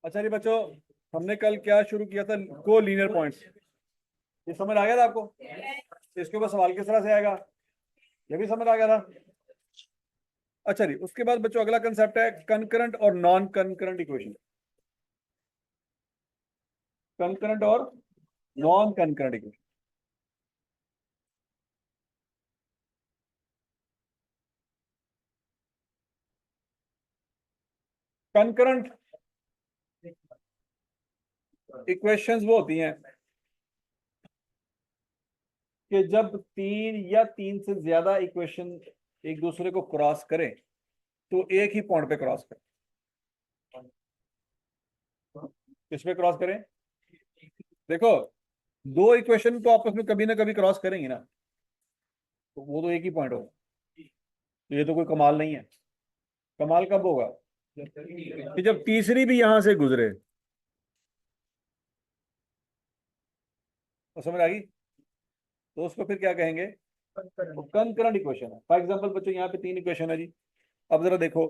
अच्छा जी बच्चों, हमने कल क्या शुरू किया था? को लीनियर पॉइंट्स। ये समझ आ गया था आपको? इसके ऊपर सवाल किस तरह से आएगा, ये भी समझ आ गया था? अच्छा जी, उसके बाद बच्चों अगला कंसेप्ट है कंकरंट और नॉन कंकरंट इक्वेशन। कंकरंट और non concurrent equation. Concurrent equations वो होती हैं कि जब तीन या तीन से ज्यादा इक्वेशन एक दूसरे को क्रॉस करें तो एक ही पॉइंट पे क्रॉस करें। किस पे क्रॉस करें? देखो, दो इक्वेशन तो आपस में कभी ना कभी क्रॉस करेंगे ना, तो वो तो एक ही पॉइंट होगा। तो ये तो कोई कमाल नहीं है। कमाल कब होगा? कि जब तीसरी भी यहां से गुजरे। तो समझ आ गई? तो उसको फिर क्या कहेंगे? वो कंकरंट इक्वेशन है। फॉर एग्जांपल बच्चों, यहाँ पे तीन इक्वेशन है जी। अब जरा देखो,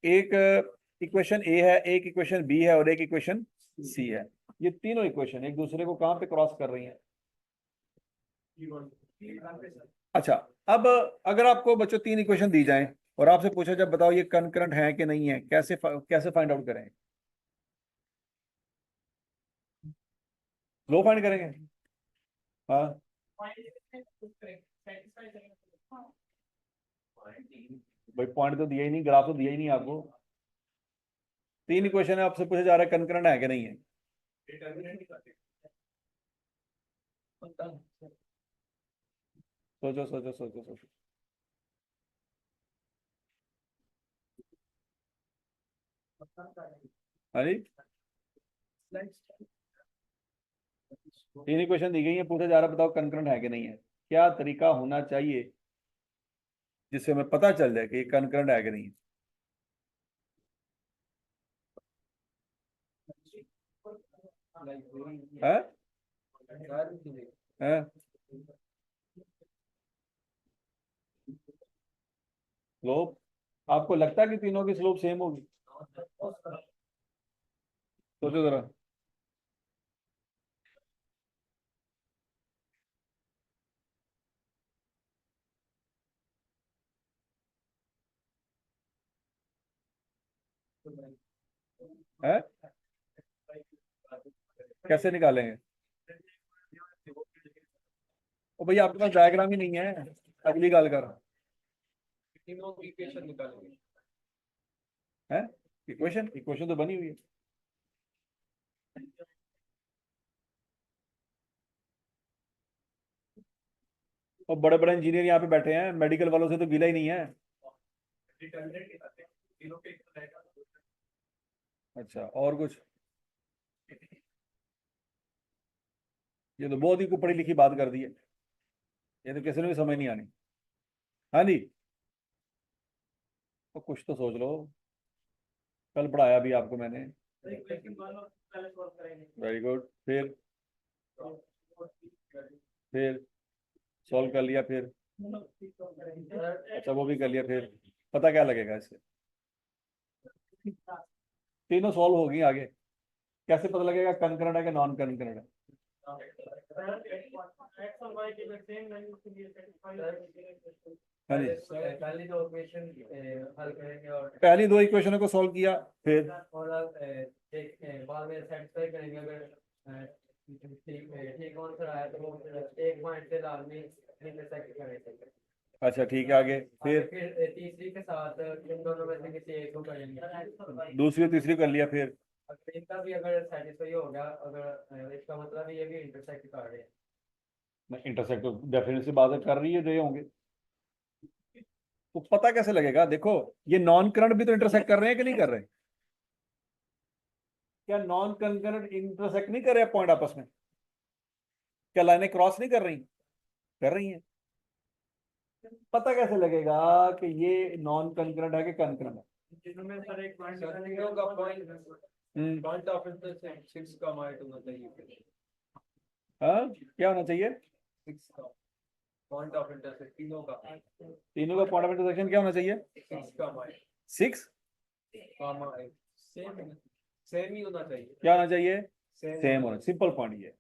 एक इक्वेशन ए है, एक इक्वेशन बी है और एक इक्वेशन सी है। ये तीनों इक्वेशन एक दूसरे को कहां पे क्रॉस कर रही हैं? अच्छा, अब अगर आपको बच्चों तीन इक्वेशन दी जाएं और आपसे पूछा जब बताओ ये कंकरंट है कि नहीं है, कैसे फाइंड आउट करें? लो फाइंड करेंगे। हाँ, भाई पॉइंट तो दिया ही नहीं, ग्राफ तो दिया ही नहीं आपको। तीन इक्वेशन है, आपसे पूछा जा रहा है कंकरंट है कि नहीं है। सोचो सोचो सोचो सोचो। हाँ जी, तीन इक्वेशन दी गई है, पूछा जा रहा है बताओ कंकरंट है कि नहीं है। क्या तरीका होना चाहिए जिससे हमें पता चल जाए कि ये कंकरंट है कि नहीं है? हैं? स्लोप? आपको लगता है कि तीनों की स्लोप सेम होगी? सोचो जरा। है? कैसे निकालेंगे? ओ भैया, आपके पास डायग्राम ही नहीं है। अगली गाल कर। है? इक्वेशन इक्वेशन तो बनी हुई है। और बड़े बड़े इंजीनियर यहाँ पे बैठे हैं, मेडिकल वालों से तो गिला ही नहीं है। अच्छा, और कुछ? ये तो बहुत ही को पढ़ी लिखी बात कर दी है। ये तो किसी ने भी समझ नहीं आनी। हाँ जी, तो कुछ तो सोच लो। कल पढ़ाया भी आपको मैंने। Very good. फिर सॉल्व कर लिया, फिर? अच्छा, वो भी कर लिया, फिर पता क्या लगेगा इससे? तीनों सॉल्व होगी आगे। कैसे पता लगेगा कंकरंट है कि नॉन कंकरंट है? हाँ जी, पहली दो इक्वेशनों को सॉल्व किया, फिर? अच्छा ठीक है, आगे फिर? तीसरी के साथ इन दोनों में से किसी एक को करेंगे, दूसरी और तीसरी कर लिया, फिर? इनका भी अगर सेटिस्फाई हो गया, अगर इसका मतलब ये भी इंटरसेक्ट कर रहे हैं। इंटरसेक्ट तो डेफिनेटली बात कर रही है, रहे होंगे। तो पता कैसे लगेगा? देखो, ये नॉन करंट भी तो इंटरसेक्ट कर रहे हैं कि नहीं कर रहे? क्या नॉन कंकरंट इंटरसेक्ट नहीं कर रहे पॉइंट आपस में? क्या लाइनें क्रॉस नहीं कर रही? कर रही हैं। पता कैसे लगेगा कि ये नॉन कंकरंट है कि कंकरंट है? जिनमें सर एक पॉइंट का पॉइंट ऑफ इंटरसेक्ट 6 का हमारे होना चाहिए। हाँ, क्या होना चाहिए? 6 का पॉइंट ऑफ इंटरसेक्ट, तीनों का पॉइंट ऑफ इंटरसेक्शन क्या होना चाहिए? 6 का 6? सेम ही होना चाहिए। क्या होना चाहिए? सेम होना। सिंपल पॉइंट ये।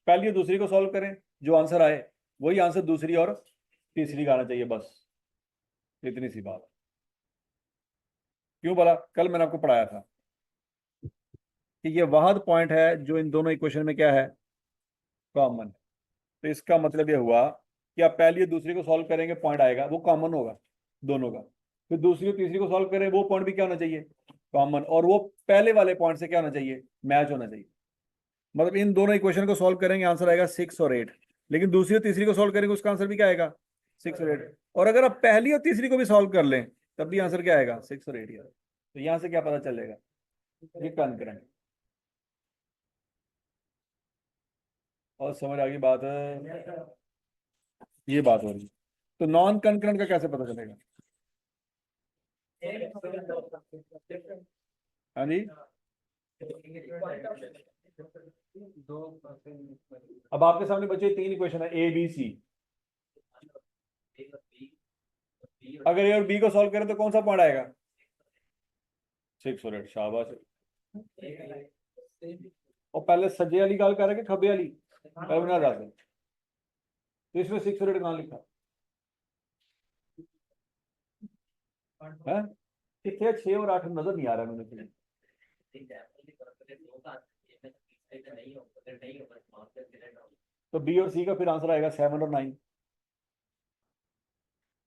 पहली और दूसरी को सॉल्व करें, जो आंसर आए वही आंसर दूसरी और तीसरी का आना चाहिए, बस इतनी सी बात। क्यों बोला? कल मैंने आपको पढ़ाया था कि ये वहाद पॉइंट है जो इन दोनों इक्वेशन में क्या है, कॉमन। तो इसका मतलब ये हुआ कि आप पहली और दूसरी को सॉल्व करेंगे, पॉइंट आएगा वो कॉमन होगा दोनों का। फिर दूसरी और तीसरी को सॉल्व करें, वो पॉइंट भी क्या होना चाहिए, कॉमन, और वो पहले वाले पॉइंट से क्या होना चाहिए, मैच होना चाहिए। मतलब इन दोनों इक्वेशन को सॉल्व करेंगे, आंसर आएगा 6 और 8। लेकिन दूसरी और तीसरी को सॉल्व करेंगे, उसका आंसर भी क्या आएगा, 6 और 8। और अगर आप पहली और तीसरी को भी सॉल्व कर लें, तब भी आंसर क्या आएगा, 6 और 8 ही आएगा। तो यहां से क्या पता चलेगा, ये कॉन्करेंट। और समझ आ गई बात है, ये बात हो रही है। तो नॉन कॉन्करेंट का कैसे पता चलेगा? हाँ जी। अब आपके सामने बचे 3 इक्वेशन है, ए बी सी। अगर ए और बी को सॉल्व करें तो कौन सा पॉइंट आएगा, 6 और 8। शाबाश। और पहले सज्जे वाली गाल कर खब्बे वाली बना जाते, तो इसमें 6 और 8 कहाँ लिखा है? कितने 6 और 8 नजर नहीं आ रहा मुझे। तो बी और सी का फिर आंसर आएगा 7 और 9।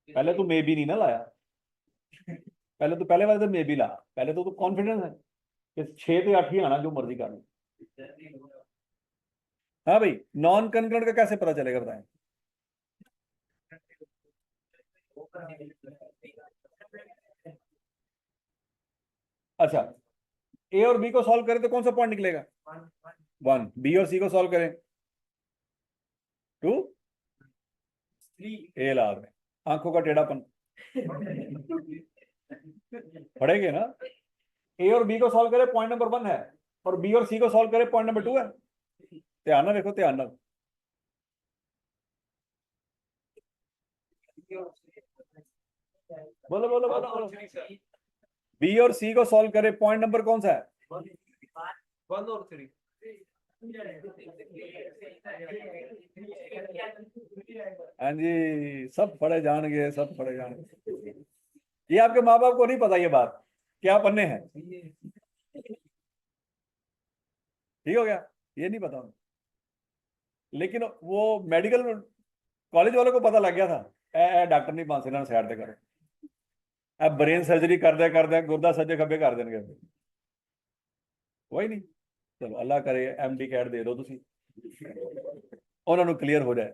पहले तो मे भी नहीं ना लाया, पहले वाले तो मे भी ला। पहले तो कॉन्फिडेंस है कि 6 से 8 ही आना, जो मर्जी कर लो। हाँ भाई, नॉन कॉन्करेंट का कैसे पता चलेगा बताएं? अच्छा, ए और बी को सॉल्व करें तो कौन सा पॉइंट निकलेगा, 1। बी और सी को सॉल्व करें 2, 3। ए ला रहे, आंखों का टेढ़ापन पढ़ेंगे ना। ए और बी को सॉल्व करें, पॉइंट नंबर 1 है, और बी और सी को सॉल्व करें, पॉइंट नंबर 2 है। ध्यान ना, देखो ध्यान ना। बोलो बोलो बोलो बोलो। बी और सी को सॉल्व करें, पॉइंट नंबर कौन सा है, 1 और 3। हाँ जी, सब पढ़े जान गए, सब पढ़े जान गए। ये आपके माँ बाप को नहीं पता ये बात, क्या पन्ने हैं, ठीक हो गया, ये नहीं पता। लेकिन वो मेडिकल कॉलेज वालों को पता लग गया था, डॉक्टर नहीं पास इन्होंने साइड करो, अब ब्रेन सर्जरी कर दे गुर्दा सज्जे खब्बे कर देंगे, वही नहीं। चलो अल्लाह करे एमडी कैट दे दो तुसी, उन्होंने क्लियर हो जाए।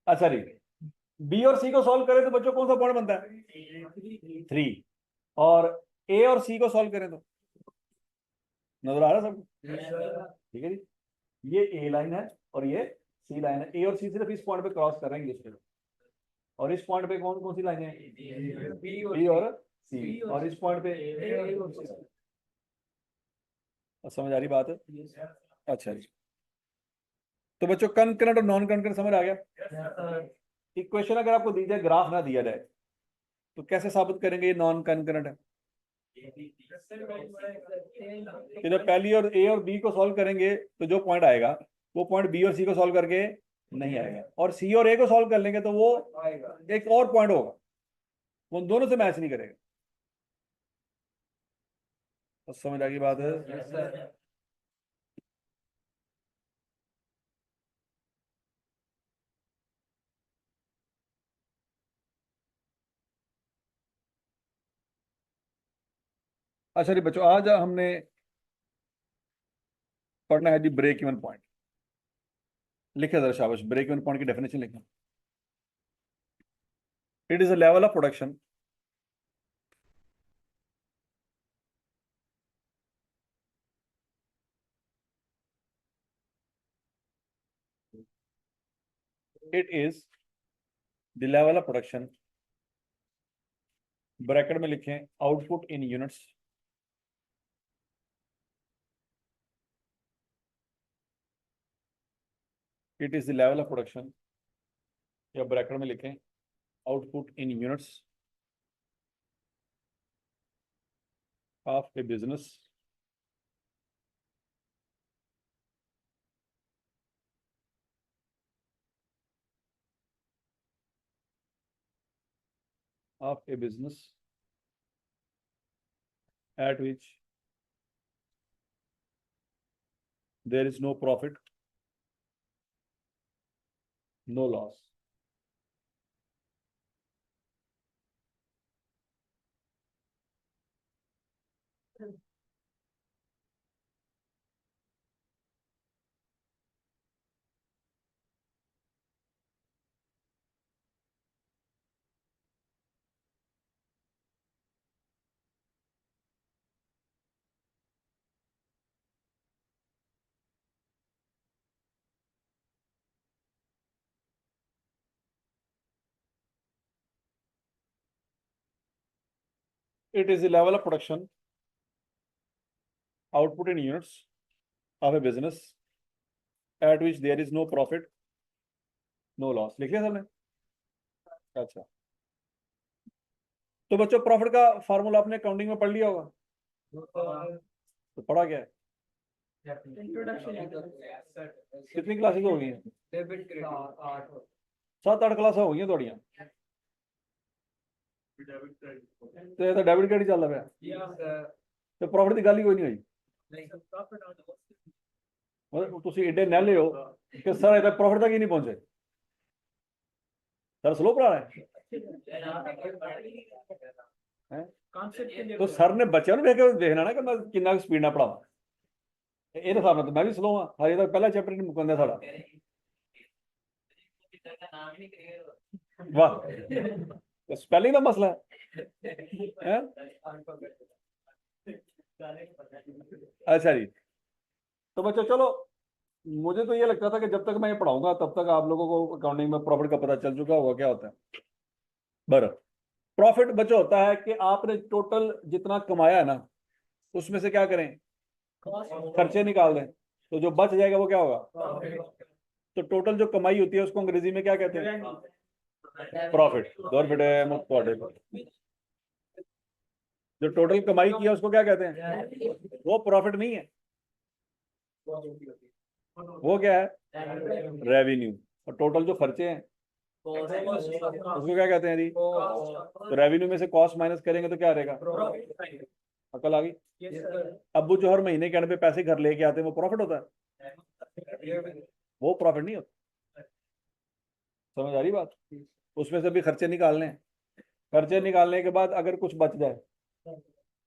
अच्छा जी, बी और सी को सॉल्व करें तो बच्चों कौन सा पॉइंट बनता है, 3। और ए और सी को सॉल्व करें तो, नजर आ रहा है सबको, ठीक है जी। ये ए लाइन है और ये सी लाइन है। ए और सी सिर्फ इस पॉइंट पे क्रॉस कर रहे हैं इंग्लिश, और इस पॉइंट पे कौन कौन सी लाइनें हैं, बी और सी, और इस पॉइंट पे ए और सी। समझ आ रही बात है? अच्छा जी। तो बच्चों कॉन्करेंट और नॉन कॉन्करेंट समझ आ गया। इक्वेशन अगर आपको दी जाए, ग्राफ ना दिया जाए, तो कैसे साबित करेंगे ये नॉन कॉन्करेंट है? कि जब पहली और ए और बी को सॉल्व करेंगे तो जो पॉइंट आएगा वो पॉइंट बी और सी को सॉल्व करके नहीं आएगा, और सी और ए को सॉल्व कर लेंगे तो वो एक और पॉइंट होगा, वो उन दोनों से मैच नहीं करेगा। तो समझ आ गई बात है? अच्छा जी बच्चों, आज हमने पढ़ना है जी ब्रेक इवन पॉइंट। लिखे जरा शाबाश, ब्रेक इवन पॉइंट की डेफिनेशन लिखें। It is a level of production it is the level of production, bracket में लिखें output in units, it is the level of production, या ब्रैकेट में लिखें output in units of A business at which there is no profit, no loss. It is the level of production output in units of a business at which there is no profit, no loss. लिख लिया सबने? अच्छा, तो बच्चों profit का formula आपने accounting में पढ़ लिया होगा, तो पढ़ा क्या है? कितनी क्लासेस हो गई हैं? 7-8 क्लास हो गई हैं थोड़ियां, तो ये तो डेबिट कार्ड ही चल रहा है, तो प्रॉफिट की गल ही कोई नहीं हुई। मतलब तुसी एडे नैले हो कि सर इधर प्रॉफिट तक ही नहीं पहुंचे, सर स्लो पढ़ा रहे हैं। तो सर ने बच्चों ने देखना ना कि मैं कितना स्पीड ना पढ़ावा, ये हिसाब तो मैं भी स्लो हाँ, हजे तक पहला चैप्टर नहीं मुकंदा साड़ा। वाह, तो स्पेलिंग का मसला है? अच्छा जी, तो बच्चों चलो, मुझे तो ये लगता था कि जब तक मैं ये पढ़ाऊंगा तब तक आप लोगों को अकाउंटिंग में प्रॉफिट का पता चल चुका होगा क्या होता है। बराबर, प्रॉफिट बच्चों होता है कि आपने टोटल जितना कमाया है ना, उसमें से क्या करें, खर्चे निकाल दें, तो जो बच जाएगा वो क्या होगा? तो टोटल जो कमाई होती है उसको अंग्रेजी में क्या कहते हैं? प्रॉफिट। और बेटे जो टोटल कमाई किया उसको क्या कहते हैं? वो प्रॉफिट नहीं है, वो क्या है? रेवेन्यू। और टोटल जो खर्चे हैं उसको क्या कहते हैं जी? तो रेवेन्यू में से कॉस्ट माइनस करेंगे तो क्या रहेगा? अकल आ गई? अब्बू जो हर महीने के एंड पे पैसे घर लेके आते हैं वो प्रॉफिट होता है? वो प्रॉफिट नहीं होता। समझ आ रही बात? उसमें से भी खर्चे निकालने हैं, खर्चे निकालने के बाद अगर कुछ बच जाए,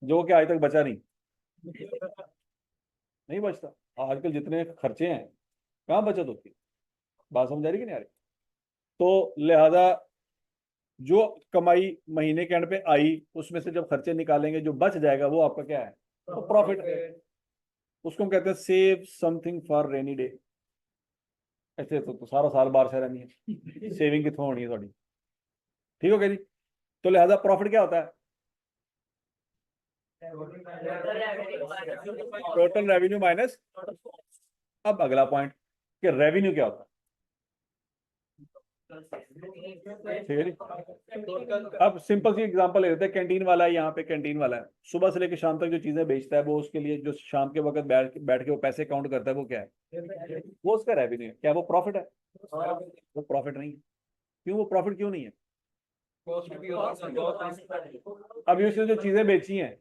जो कि आज तक बचा नहीं बचता, आजकल जितने खर्चे हैं कहाँ बचत होती है, बात समझ आ रही कि नहीं आ रही? तो लिहाजा जो कमाई महीने के एंड पे आई उसमें से जब खर्चे निकालेंगे जो बच जाएगा वो आपका क्या है? तो प्रॉफिट। उसको हम कहते हैं save something for rainy day. ऐसे तो सारा साल बारिश रहनी है, सेविंग कितों होनी है थोड़ी, ठीक हो गया जी? तो लिहाजा प्रॉफिट क्या होता है? Total revenue minus. अब अगला पॉइंट कि रेवेन्यू क्या होता है, ठीक है जी? अब सिंपल सी एग्जांपल ले लेते हैं, कैंटीन वाला है, यहाँ पे कैंटीन वाला है, सुबह से लेकर शाम तक जो चीजें बेचता है वो उसके लिए जो शाम के वक्त बैठ के वो पैसे काउंट करता है वो क्या है? वो उसका रेवेन्यू है। क्या वो प्रॉफिट है? वो प्रॉफिट नहीं है। क्यों वो प्रॉफिट क्यों नहीं है? अब उसने जो चीजें बेची हैं,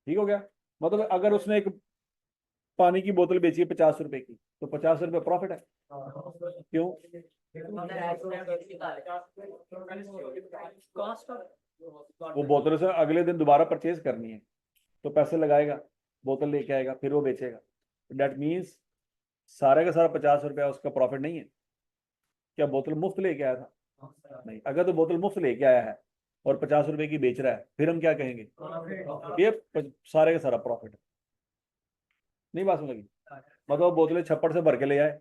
ठीक हो गया, मतलब अगर उसने एक पानी की बोतल बेची है 50 रुपए की, तो 50 रुपए प्रॉफिट है। क्यों? वो बोतल से अगले दिन दोबारा परचेज करनी है तो पैसे लगाएगा, बोतल लेके आएगा, फिर वो बेचेगा। दैट मीन्स सारे का सारा 50 रुपया उसका प्रॉफिट नहीं है। क्या बोतल मुफ्त लेके आया था? नहीं। अगर तो बोतल मुफ्त लेके आया है और 50 रुपए की बेच रहा है, फिर हम क्या कहेंगे? ये सारे का सारा प्रॉफिट है। नहीं बात समझ लगी? मतलब बोतलें छप्पड़ से भर के ले आए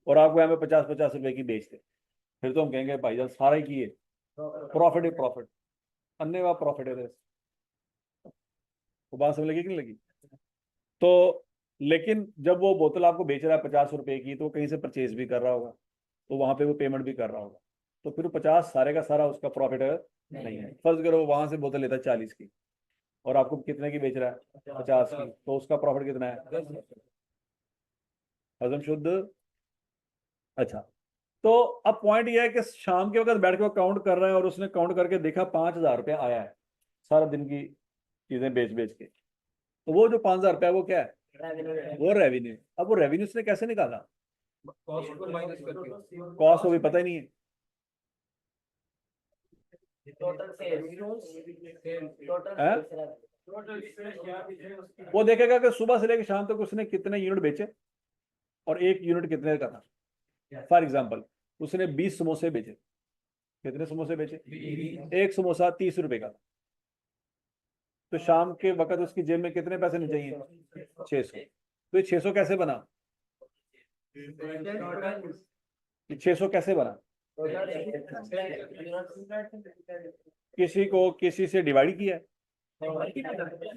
और आपको यहाँ पे 50-50 रुपए की बेचते, फिर तो हम कहेंगे भाई जान सारा ही किए, प्रॉफिट ही प्रॉफिट, अन्य प्रॉफिट है। वो बात समझ लगी कि नहीं लगी? तो लेकिन जब वो बोतल आपको बेच रहा है 50 रुपए की, तो वो कहीं से परचेज भी कर रहा होगा, तो वहां पे वो पेमेंट भी कर रहा होगा, तो फिर 50 सारे का सारा उसका प्रॉफिट है नहीं है। फर्ज करो वहां से बोतल लेता है 40 की, और आपको कितने की बेच रहा है, 50 की, तो उसका प्रॉफिट कितना है, हजम शुद्ध। अच्छा, तो अब पॉइंट ये है कि शाम के वक्त बैठ के वो काउंट कर रहा है और उसने काउंट करके देखा 5,000 रुपया आया है सारा दिन की चीजें बेच बेच के। तो वो जो 5,000 रुपया वो क्या है, वो रेवेन्यू। अब वो रेवेन्यू उसने कैसे निकाला, कॉस्ट को माइनस करके कॉस्ट को भी पता ही नहीं है। हैं? वो देखेगा कि सुबह से लेकर शाम तक उसने कितने यूनिट बेचे और एक यूनिट कितने का था। फॉर एग्जाम्पल उसने 20 समोसे बेचे, कितने समोसे बेचे, एक समोसा 30 रुपए का। तो शाम के वक्त उसकी जेब में कितने पैसे नहीं चाहिए, 600। तो ये 600 कैसे बना, ये 600 कैसे बना, किसी को किसी से डिवाइड किया है,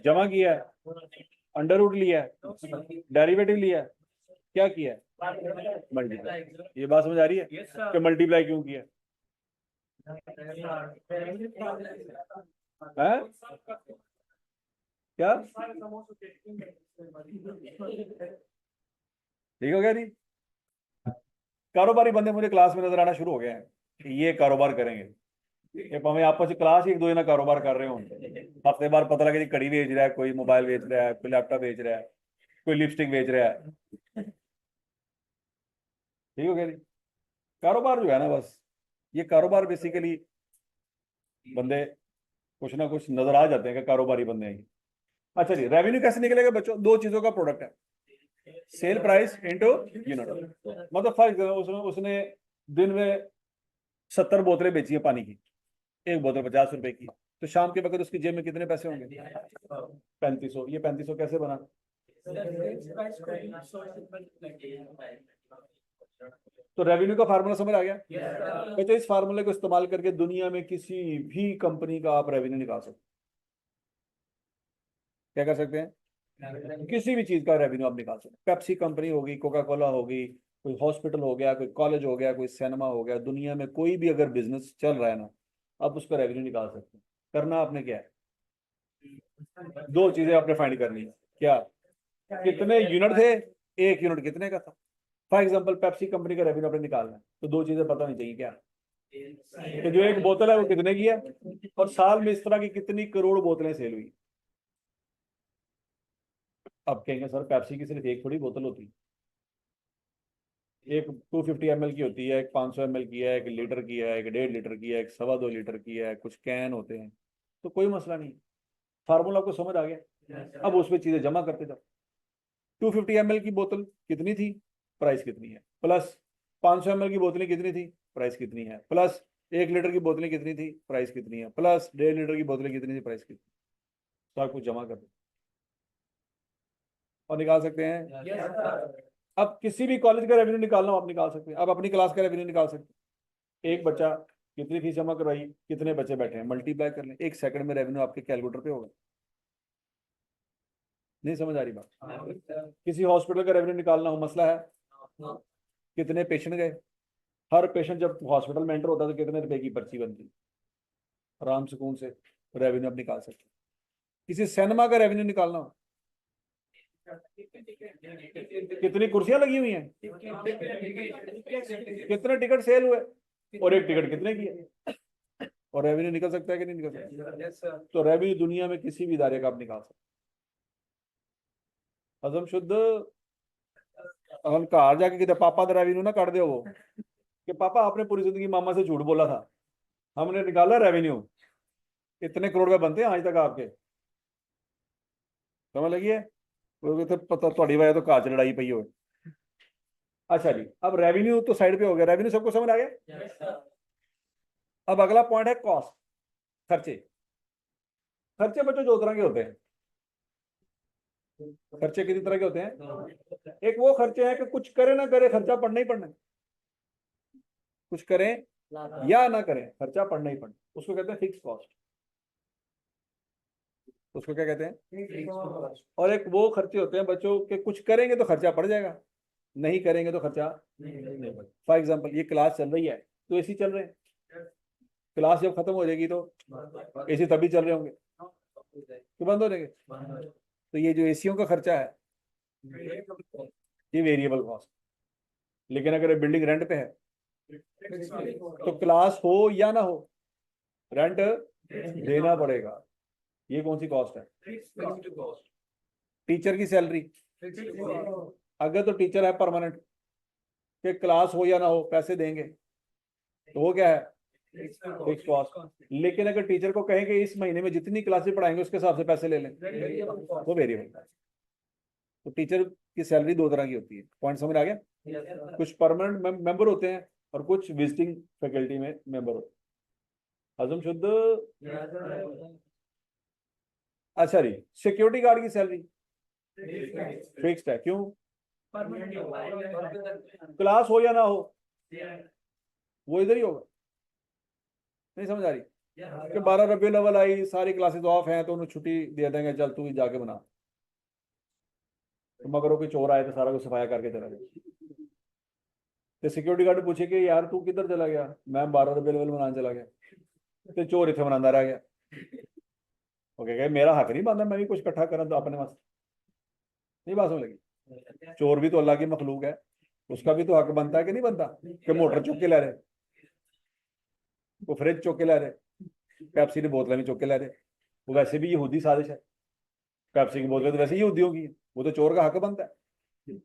जमा किया है, अंडर रूट लिया है, डेरिवेटिव लिया है, क्या किया है, मल्टीप्लाई। ये बात समझ आ रही है कि मल्टीप्लाई क्यों किया है? क्या ठीक हो गया नहीं। कारोबारी बंदे मुझे क्लास में नजर आना शुरू हो गए हैं कि ये कारोबार करेंगे, ये हमें आपस में क्लास एक दो जना कारोबार कर रहे हो, हफ्ते बाद पता लगे जी कड़ी बेच रहा है, कोई मोबाइल बेच रहा है, कोई लैपटॉप बेच रहा है, कोई लिपस्टिक बेच रहा है। ठीक हो गया जी। कारोबार जो है ना, बस ये कारोबार बेसिकली बंदे कुछ ना कुछ नजर आ जाते हैं कि कारोबारी बंदे हैं। अच्छा जी, रेवेन्यू कैसे निकलेगा बच्चों, दो चीजों का प्रोडक्ट है, सेल प्राइस इंटू यूनिट। मतलब फॉर एग्जाम्पल उसने दिन में 70 बोतलें बेची है पानी की, एक बोतल 50 रुपए की, तो शाम के वक्त उसकी जेब में कितने पैसे होंगे, 3500। ये 3500 कैसे बना, तो रेवेन्यू का फार्मूला समझ आ गया। तो इस फार्मूले को इस्तेमाल करके दुनिया में किसी भी कंपनी का आप रेवेन्यू निकाल सकते हैं। क्या कर सकते हैं, किसी भी चीज का रेवेन्यू आप निकाल सकते हैं। पेप्सी कंपनी होगी, कोका कोला होगी, कोई हॉस्पिटल हो गया, कोई कॉलेज हो गया, कोई सिनेमा हो गया, दुनिया में कोई भी अगर बिजनेस चल रहा है ना, आप उसका रेवेन्यू निकाल सकते हैं। करना आपने क्या है, दो चीजें आपने फाइंड करनी है। क्या, कितने यूनिट थे, एक यूनिट कितने का था। फॉर एग्जाम्पल पेप्सी कंपनी का रेवेन्यू आपने निकालना है, तो दो चीजें पता नहीं चाहिए। क्या, कि जो एक बोतल है वो कितने की है, और साल में इस तरह की कितनी करोड़ बोतलें सेल हुई। अब कहेंगे सर पेप्सी की सिर्फ एक थोड़ी बोतल होती है, एक 250 ml की होती है, एक 500 ml की है, एक लीटर की है, एक 1.5 लीटर की है, एक 2.25 लीटर की है, कुछ कैन होते हैं। तो कोई मसला नहीं, फार्मूला आपको समझ आ गया। अब उसमें चीजें जमा करते जाओ। 250 ml की बोतल कितनी थी, प्राइस कितनी है, प्लस 500 ml की बोतलें कितनी थी, प्राइस कितनी है, प्लस 1 लीटर की बोतलें कितनी थी, प्राइस कितनी है, प्लस 1.5 लीटर की बोतलें कितनी थी, प्राइस कितनी। तो आप कुछ जमा कर दो और निकाल सकते हैं। अब किसी भी कॉलेज का रेवेन्यू निकालना हो आप निकाल सकते हैं। अब अपनी क्लास का रेवेन्यू निकाल सकते हैं। एक बच्चा कितनी फीस जमा करवाई, कितने बच्चे बैठे हैं, मल्टीप्लाई कर लें, एक सेकंड में रेवेन्यू आपके कैलकुलेटर पे होगा। नहीं समझ आ रही बात, किसी हॉस्पिटल का रेवेन्यू निकालना हो, मसला है कितने पेशेंट गए, हर पेशेंट जब हॉस्पिटल में एंटर होता है तो कितने रुपए की पर्ची बनती, आराम सुकून से रेवेन्यू आप निकाल सकते हैं। किसी सिनेमा का रेवेन्यू निकालना हो, कितनी कुर्सियां लगी हुई हैं, कितने टिकट सेल हुए, और एक टिकट कितने की है, और रेवेन्यू निकल सकता है कि नहीं निकल सकता। तो रेवेन्यू दुनिया में किसी भी इदारे का आप निकाल सकते। हजम शुद्ध। हम घर जाके कितने पापा का रेवेन्यू ना काट दो वो, कि पापा आपने पूरी जिंदगी मामा से झूठ बोला था, हमने निकाला रेवेन्यू, इतने करोड़ का बनते हैं आज तक आपके, समझ लगी है। पता थोड़ी वजह तो घर च लड़ाई पई हो। अच्छा जी, अब रेवेन्यू तो साइड पे हो गया, रेवेन्यू सबको समझ आ गया। अब अगला पॉइंट है कॉस्ट, खर्चे। खर्चे बच्चों दो तरह के होते हैं। खर्चे कितनी तरह के होते हैं, एक वो खर्चे हैं कि कुछ करे ना करे खर्चा पड़ना ही पड़ना है, कुछ करें या ना करें खर्चा पड़ना ही पड़ना, उसको कहते हैं फिक्स कॉस्ट। उसको क्या कहते हैं, और एक वो खर्चे होते हैं बच्चों के कुछ करेंगे तो खर्चा पड़ जाएगा, नहीं करेंगे तो खर्चा नहीं पड़ेगा। फॉर एग्जाम्पल ये क्लास चल रही है तो AC चल रहे हैं, क्लास जब खत्म हो जाएगी तो AC तभी चल रहे होंगे। तो बंद हो जाएंगे। तो ये जो एसीओ का खर्चा है ये वेरिएबल कॉस्ट, लेकिन अगर बिल्डिंग रेंट पे है तो क्लास हो या ना हो रेंट देना पड़ेगा। ये कौन सी कॉस्ट है? टीचर की सैलरी, अगर तो टीचर है परमानेंट कि क्लास हो या ना हो पैसे देंगे तो वो क्या है? Fix cost. लेकिन अगर टीचर को कहें कि इस महीने में जितनी क्लासेस पढ़ाएंगे उसके हिसाब से पैसे ले लें, वो वेरिएबल। तो टीचर की सैलरी दो तरह की होती है, पॉइंट समझ आ गया? कुछ परमानेंट मेंबर होते हैं और कुछ विजिटिंग फैकल्टी में मेंबर होते हैं। हजम शुद्ध। अच्छा जी, सिक्योरिटी गार्ड की सैलरी फिक्स्ड है, क्यों? क्लास हो या ना हो वो इधर ही होगा। नहीं समझ आ रही कि 12 रबी अव्वल आई, सारी क्लासेस ऑफ हैं तो उन्हें छुट्टी दे देंगे, चल तू ही जाके बना। तो मगर वो कोई चोर आए तो सारा कुछ सफाया करके चला गया। तो सिक्योरिटी गार्ड पूछे कि यार तू किधर चला गया? मैं 12 रबी अव्वल मनाने चला गया। तो चोर इतने मनाता रह गया। ओके, मेरा हक नहीं बनता मैं भी कुछ इकट्ठा करा तो अपने वास्ते। नहीं बात समझ लगी? चोर भी तो अल्लाह की मखलूक है, उसका भी तो हक बनता है कि नहीं बनता? कि मोटर चुक के ला रहे, वो फ्रिज चुक के ला रहे, पेप्सी की बोतलें भी चुक के ला रहे, वो वैसे भी यहूदी साजिश है। पेप्सी की बोतलें तो वैसे ही यहूदियों की है, वो तो चोर का हक बनता है।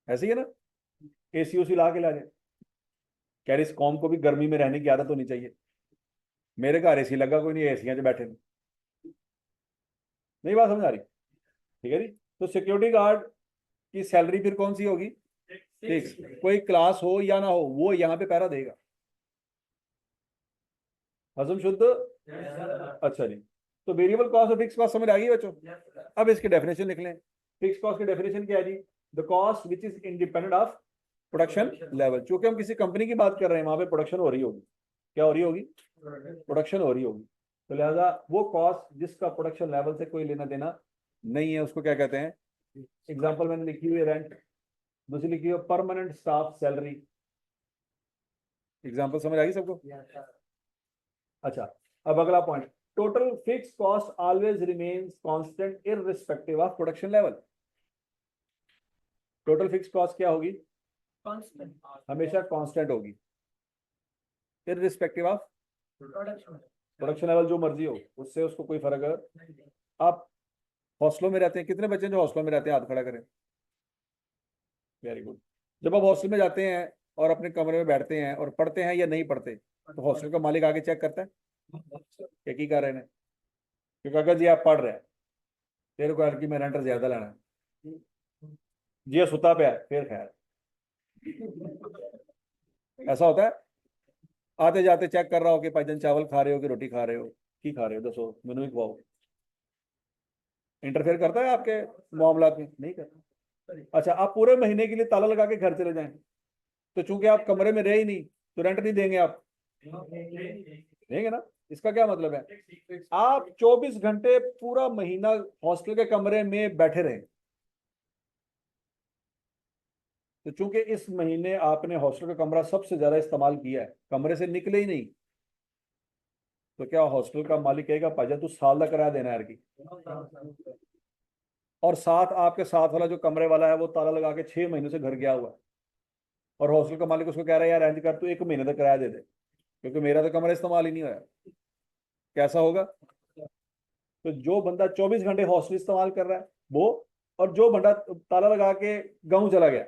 ऐसे ही है ना? एसी उसी ला के ला रहे, कह रहे इस कौम को भी गर्मी में रहने की आदत होनी चाहिए। मेरे घर एसी लगा, कोई नहीं, एसियां च बैठे। नहीं बात समझ आ रही? ठीक है जी। तो सिक्योरिटी गार्ड की सैलरी फिर कौन सी होगी? फिक्स। कोई क्लास हो या ना हो वो यहाँ पे पहरा देगा। हजम शुद्ध। अच्छा जी। तो वेरिएबल कॉस्ट और फिक्स कॉस्ट समझ आ गई बच्चों? अब इसकी डेफिनेशन लिख लें। फिक्स कॉस्ट की डेफिनेशन क्या है जी? The cost which is independent of production level. चूंकि हम किसी कंपनी की बात कर रहे हैं, वहां पे प्रोडक्शन हो रही होगी। क्या हो रही होगी? प्रोडक्शन हो रही होगी। तो लिहाजा वो कॉस्ट जिसका प्रोडक्शन लेवल से कोई लेना देना नहीं है उसको क्या कहते हैं? एग्जाम्पल मैंने लिखी हुई है रेंट, दूसरी लिखी हुई है परमानेंट स्टाफ सैलरी। एग्जाम्पल समझ आ गई सबको? अच्छा, अब अगला point, total fix cost always remains constant irrespective of production level. Total fix cost क्या होगी? हमेशा कांस्टेंट होगी, इररिस्पेक्टिव ऑफ प्रोडक्शन लेवल। जो मर्जी हो उससे उसको कोई फर्क। आप हॉस्टलों में रहते हैं, कितने बच्चे जो हॉस्टलों में रहते हैं हाथ खड़ा करें। Very good. जब आप हॉस्टल में जाते हैं और अपने कमरे में बैठते हैं और पढ़ते हैं या नहीं पढ़ते, तो हॉस्टल का मालिक आगे चेक करता है क्या की कर रहे हैं। क्योंकि अगर जी आप पढ़ रहे हैं, तेरे को हल्की में रेंटर ज्यादा लेना है, जी सुता पे है, फिर खैर ऐसा होता है। आते जाते चेक कर रहा हो कि भाईजान चावल खा रहे हो कि रोटी खा रहे हो, की खा रहे हो, दसो मैनू भी खवाओ। इंटरफेयर करता है आपके मामला में? नहीं करता। अच्छा, आप पूरे महीने के लिए ताला लगा के घर चले जाएं, तो चूंकि आप कमरे में रहे ही नहीं तो रेंट नहीं देंगे आप? देंगे ना। इसका क्या मतलब है? आप 24 घंटे पूरा महीना हॉस्टल के कमरे में बैठे रहे, तो चूंकि इस महीने आपने हॉस्टल का कमरा सबसे ज्यादा इस्तेमाल किया है, कमरे से निकले ही नहीं, तो क्या हॉस्टल का मालिक कहेगा भाईजान तू साल का किराया देना है यार की? और साथ आपके साथ वाला जो कमरे वाला है वो ताला लगा के 6 महीने से घर गया हुआ है, और हॉस्टल का मालिक उसको कह रहा है यार इंज कर तू 1 महीने तक किराया दे दे क्योंकि मेरा तो कमरा इस्तेमाल ही नहीं हुआ। कैसा होगा? तो जो बंदा 24 घंटे हॉस्टल इस्तेमाल कर रहा है वो, और जो बंदा ताला लगा के गाँव चला गया,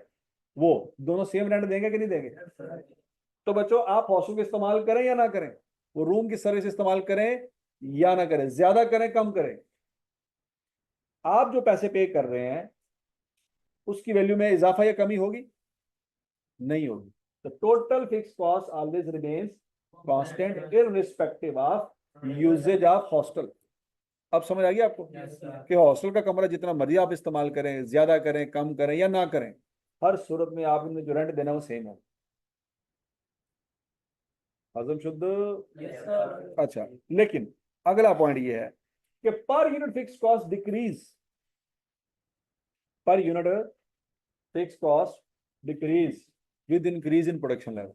वो दोनों सेम रेंट देंगे कि नहीं देंगे? तो बच्चों आप हॉस्टल का इस्तेमाल करें या ना करें, वो रूम की सर्विस इस्तेमाल करें या ना करें, ज्यादा करें कम करें, आप जो पैसे पे कर रहे हैं उसकी वैल्यू में इजाफा या कमी होगी? नहीं होगी। तो total fix cost always remains constant irrespective of usage of hostel. अब समझ आ गई आपको कि हॉस्टल का कमरा जितना मर्जी आप इस्तेमाल करें, ज्यादा करें कम करें या ना करें, हर सूरत में आपने जो रेंट देना वो सेम है। हजम शुद्ध। अच्छा, लेकिन अगला पॉइंट ये है कि per unit fix cost decrease, per unit fix cost decrease with increase in production level.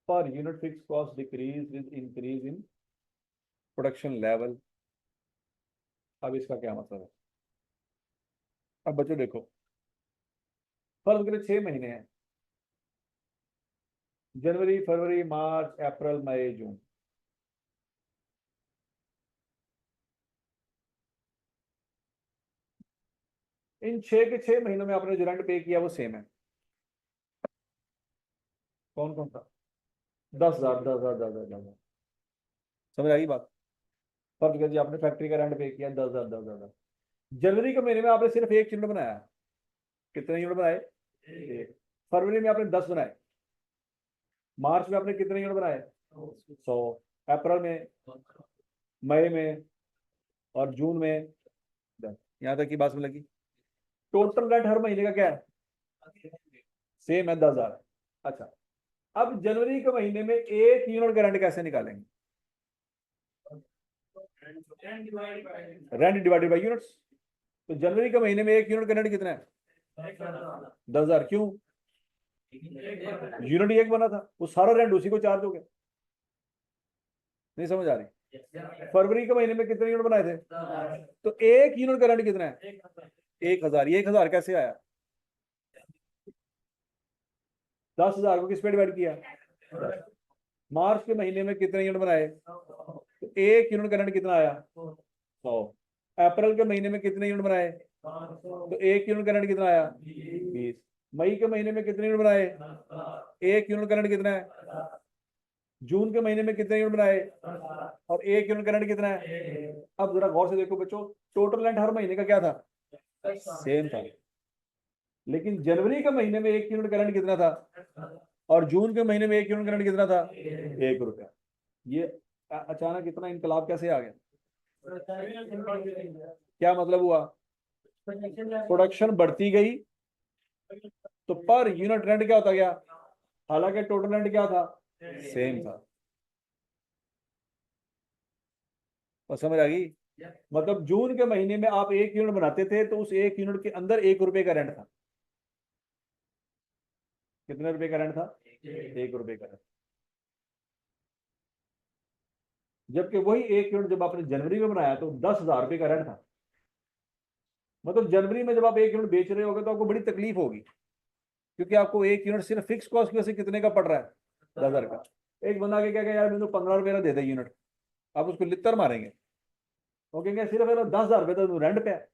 Per unit fix cost decrease with increase in production level. अब इसका क्या मतलब है? अब बच्चों देखो, फर्ज करें 6 महीने हैं, जनवरी फरवरी मार्च अप्रैल मई जून। इन 6 के 6 महीनों में आपने जो रेंट पे किया वो सेम है। कौन कौन सा? 10,000 10,000 10,000 10,000। समझ आ गई बात? फर्ज करिए आपने फैक्ट्री का रेंट पे किया 10,000 10,000। जनवरी के महीने में आपने सिर्फ एक यूनिट बनाया। कितने यूनिट बनाए? एक। फरवरी में आपने 10 बनाए। मार्च में आपने कितने यूनिट बनाए? 100। अप्रैल में, मई में और जून में 10। यहां तक की बात में लगी। टोटल रेंट हर महीने का क्या है? सेम है, 10,000। अच्छा, अब जनवरी के महीने में एक यूनिट का रेंट कैसे निकालेंगे? Rent divided by units. तो जनवरी के महीने में एक यूनिट का रेंट कितना है? 10,000। क्यों? यूनिट एक बना था, वो सारा रेंट उसी को चार्ज हो गया। नहीं समझ आ रही? फरवरी के महीने में कितने यूनिट बनाए थे? तो एक यूनिट का रेंट कितना है? 1,000। 1,000 कैसे आया? 10,000 को किस पे डिवाइड किया? मार्च के महीने में कितने यूनिट बनाए? तो एक यूनिट का रेंट कितना आया? 100। अप्रैल के महीने में कितने यूनिट बनाए? तो एक यूनिट का रेंट कितना आया? 20। मई के महीने में कितने यूनिट बनाए? एक यूनिट का रेंट कितना है? जून के महीने में कितने यूनिट बनाए? और एक यूनिट का रेंट कितना है? अब जरा गौर से देखो बच्चों, टोटल रेंट हर महीने का क्या था? सेम था। लेकिन जनवरी के महीने में एक यूनिट का रेंट कितना था? और जून के महीने में एक यूनिट का रेंट कितना था? 1 रुपया। ये अचानक इतना इनकलाब कैसे आ गया? क्या मतलब हुआ? प्रोडक्शन बढ़ती गई तो पर यूनिट रेंट क्या होता गया? हालांकि टोटल रेंट क्या था? सेम था। और समझ आ गई? मतलब जून के महीने में आप एक यूनिट बनाते थे तो उस एक यूनिट के अंदर 1 रुपए का रेंट था। कितने रुपए का रेंट था? 1 रुपए का रेंट। जबकि वही एक यूनिट जब आपने जनवरी में बनाया तो 10,000 रुपए का रेंट था। मतलब जनवरी में जब आप एक यूनिट बेच रहे होगे तो आपको बड़ी तकलीफ होगी, क्योंकि आपको एक यूनिट सिर्फ फिक्स कॉस्ट की वजह से कितने का पड़ रहा है? 10,000 का। एक बंदा के क्या कहेगा, यार मैंने 15 रुपए का दे दे यूनिट। आप उसको लित्तर मारेंगे, वो कहेंगे सिर्फ 10,000 रुपए तो रेंट पे है।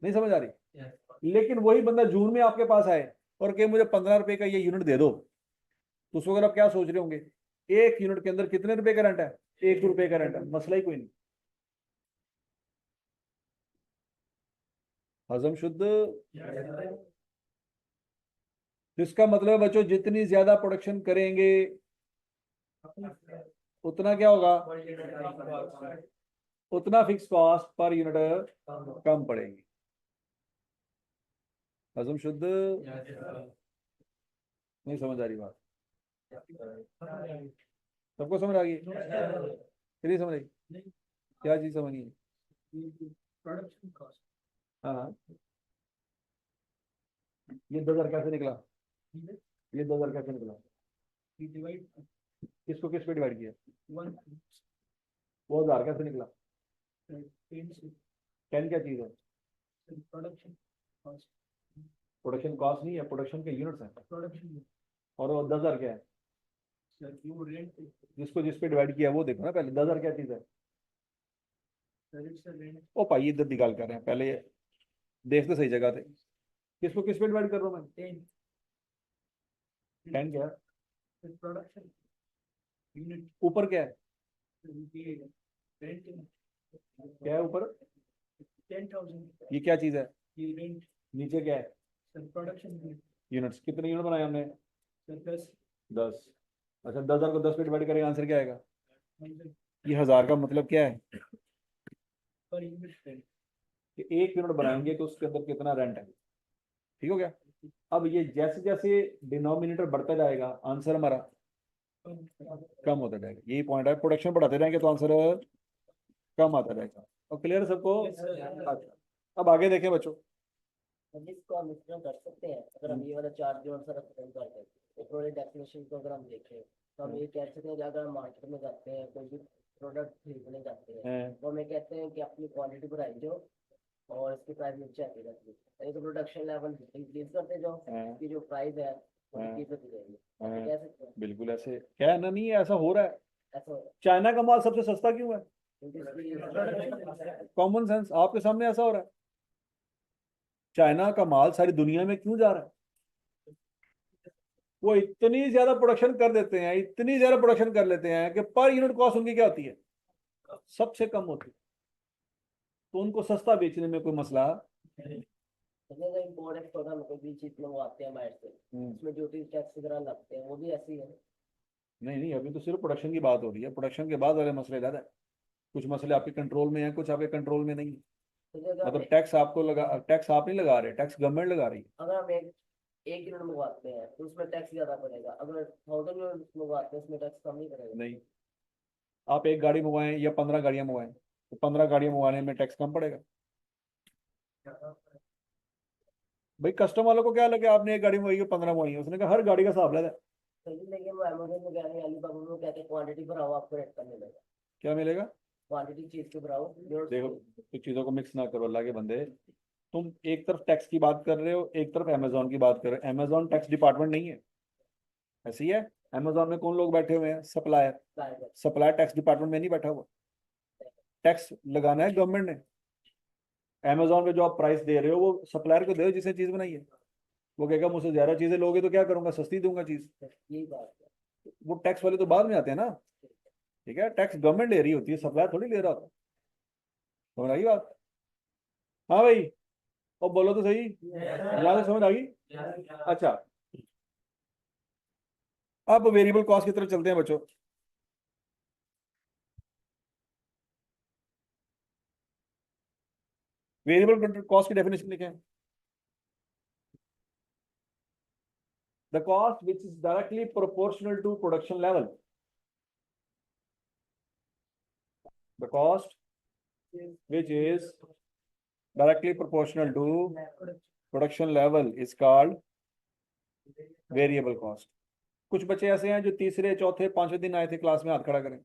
नहीं समझ आ रही? लेकिन वही बंदा जून में आपके पास आए और कहे मुझे 15 रुपए का ये यूनिट दे दो, तो उस वक्त आप क्या सोच रहे होंगे? एक यूनिट के अंदर कितने रुपए का रेंट है? 1 रुपए का रेंट है, मसला ही कोई नहीं। हजम शुद्ध। इसका मतलब है बच्चों, जितनी ज्यादा प्रोडक्शन करेंगे उतना क्या होगा? उतना फिक्स कॉस्ट पर यूनिट कम पड़ेगी। हजम शुद्ध। नहीं समझ आ रही बात? सबको समझ आ गई? नहीं समझ आई? क्या चीज समझ नहीं? हाँ हाँ। ये 2,000 कैसे निकला? ये 2,000 कैसे निकला? किसको किस पे डिवाइड किया? वो 1,000 कैसे निकला? 10 क्या चीज है? प्रोडक्शन कॉस्ट नहीं है, प्रोडक्शन के यूनिट्स हैं। और वो 10,000 क्या है? जिसको जिस पे डिवाइड किया वो देखो ना पहले, 10,000 क्या चीज है? ओ भाई इधर निकाल कर रहे हैं, पहले देखते सही जगह थे। किसको किस पे डिवाइड कर रहा हूँ मैं? 10 क्या है? ऊपर क्या है? क्या है ऊपर? ये क्या चीज है? नीचे क्या है? यूनिट्स। कितने यूनिट बनाए हमने? 10। अच्छा, 10,000 को 10 पे डिवाइड करेंगे, आंसर क्या आएगा? ये 1,000 का मतलब क्या है? कि एक यूनिट बनाएंगे तो उसके अंदर कितना रेंट है। ठीक हो गया? अब ये जैसे जैसे डिनोमिनेटर बढ़ता जाएगा आंसर हमारा कम होता जाएगा। यही पॉइंट है, प्रोडक्शन बढ़ाते जाएंगे तो आंसर कम आता जाएगा। और क्लियर सबको? अच्छा, अब आगे देखें बच्चों। इसको हम इसमें कर सकते हैं, अगर हम ये वाला चार्ट जो आंसर करते हैं प्रोडक्ट डेफिनेशन को अगर हम देखें तो हम ये कह सकते हैं कि अगर हम मार्केट में जाते हैं कोई भी प्रोडक्ट खरीदने जाते हैं तो हमें कहते हैं कि अपनी क्वालिटी बढ़ाई जाओ और इसकी प्राइस नीचे आती रहती है, यानी कि प्रोडक्शन लेवल इंक्रीज करते जाओ, इसकी जो प्राइस है वो डिक्रीज होती जाएगी, ऐसे कह सकते हैं। बिल्कुल ऐसे कहना नहीं है, ऐसा हो रहा है। ऐसा हो रहा है चाइना का माल सबसे सस्ता क्यों है? क्योंकि इसकी कॉमन सेंस आपके सामने ऐसा हो रहा है। चाइना का माल सारी दुनिया में क्यों जा रहा है? वो इतनी ज्यादा प्रोडक्शन कर देते हैं, इतनी ज्यादा प्रोडक्शन कर लेते हैं कि पर यूनिट कॉस्ट उनकी क्या होती है? सबसे कम होती है। तो उनको सस्ता बेचने में कोई मसला इम्पोर्ट एक्सपोर्ट हम कोई भी चीज मंगवाते हैं बाहर से, उसमें ड्यूटी टैक्स वगैरह लगते हैं, वो भी ऐसी है। नहीं नहीं, अभी तो सिर्फ प्रोडक्शन की बात हो रही है। प्रोडक्शन के बाद वाले मसले ज्यादा है। कुछ मसले आपके कंट्रोल में हैं, कुछ आपके कंट्रोल में नहीं है। तो अगर मतलब टैक्स आपको लगा, टैक्स आप नहीं लगा रहे, टैक्स गवर्नमेंट लगा रही है। अगर हम एक यूनिट मंगवाते हैं तो उसमें टैक्स ज्यादा पड़ेगा, अगर 1000 यूनिट मंगवाते हैं उसमें टैक्स कम नहीं पड़ेगा। नहीं, आप एक गाड़ी मंगवाएं या 15 गाड़ियां मंगवाएं, तो 15 गाड़ियां मंगवाने में टैक्स कम पड़ेगा। भाई कस्टमर वालों को क्या लगे, आपने एक गाड़ी मंगाई है 15 मंगाई है, उसने कहा हर गाड़ी का हिसाब लगा। लेकिन वो अमेजोन में कह रहे हैं, अलीबाबा में कहते हैं क्वांटिटी बढ़ाओ आपको रेट कम मिलेगा, क्या मिलेगा? क्वांटिटी चीज के बढ़ाओ। देखो, कुछ चीजों को मिक्स ना करो अल्लाह के बंदे। तुम एक तरफ टैक्स की बात कर रहे हो, एक तरफ अमेजोन की बात कर रहे हो। अमेजोन टैक्स डिपार्टमेंट नहीं है, ऐसी है। अमेजोन में कौन लोग बैठे हुए हैं? सप्लायर। सप्लायर टैक्स डिपार्टमेंट में नहीं बैठा हुआ। टैक्स लगाना है गवर्नमेंट ने। अमेजोन पे जो आप प्राइस दे रहे हो वो सप्लायर को दे जिसने चीज बनाई है। वो कहेगा मुझसे ज्यादा चीजें लोगे तो क्या करूंगा, सस्ती दूंगा चीज। यही बात है। वो टैक्स वाले तो बाद में आते हैं ना। ठीक है, टैक्स गवर्नमेंट ले रही होती है, सप्लायर थोड़ी ले रहा होता। समझ आ गई बात? हाँ भाई, और बोलो तो सही, यहाँ से समझ आ गई? अच्छा, अब वेरिएबल कॉस्ट की तरफ चलते हैं बच्चों। वेरिएबल कॉस्ट की डेफिनेशन लिखें। The cost which is directly proportional to production level. The cost which is directly proportional to production level is called variable cost. कुछ बच्चे ऐसे हैं जो तीसरे चौथे पांचवें दिन आए थे क्लास में, हाथ खड़ा करें।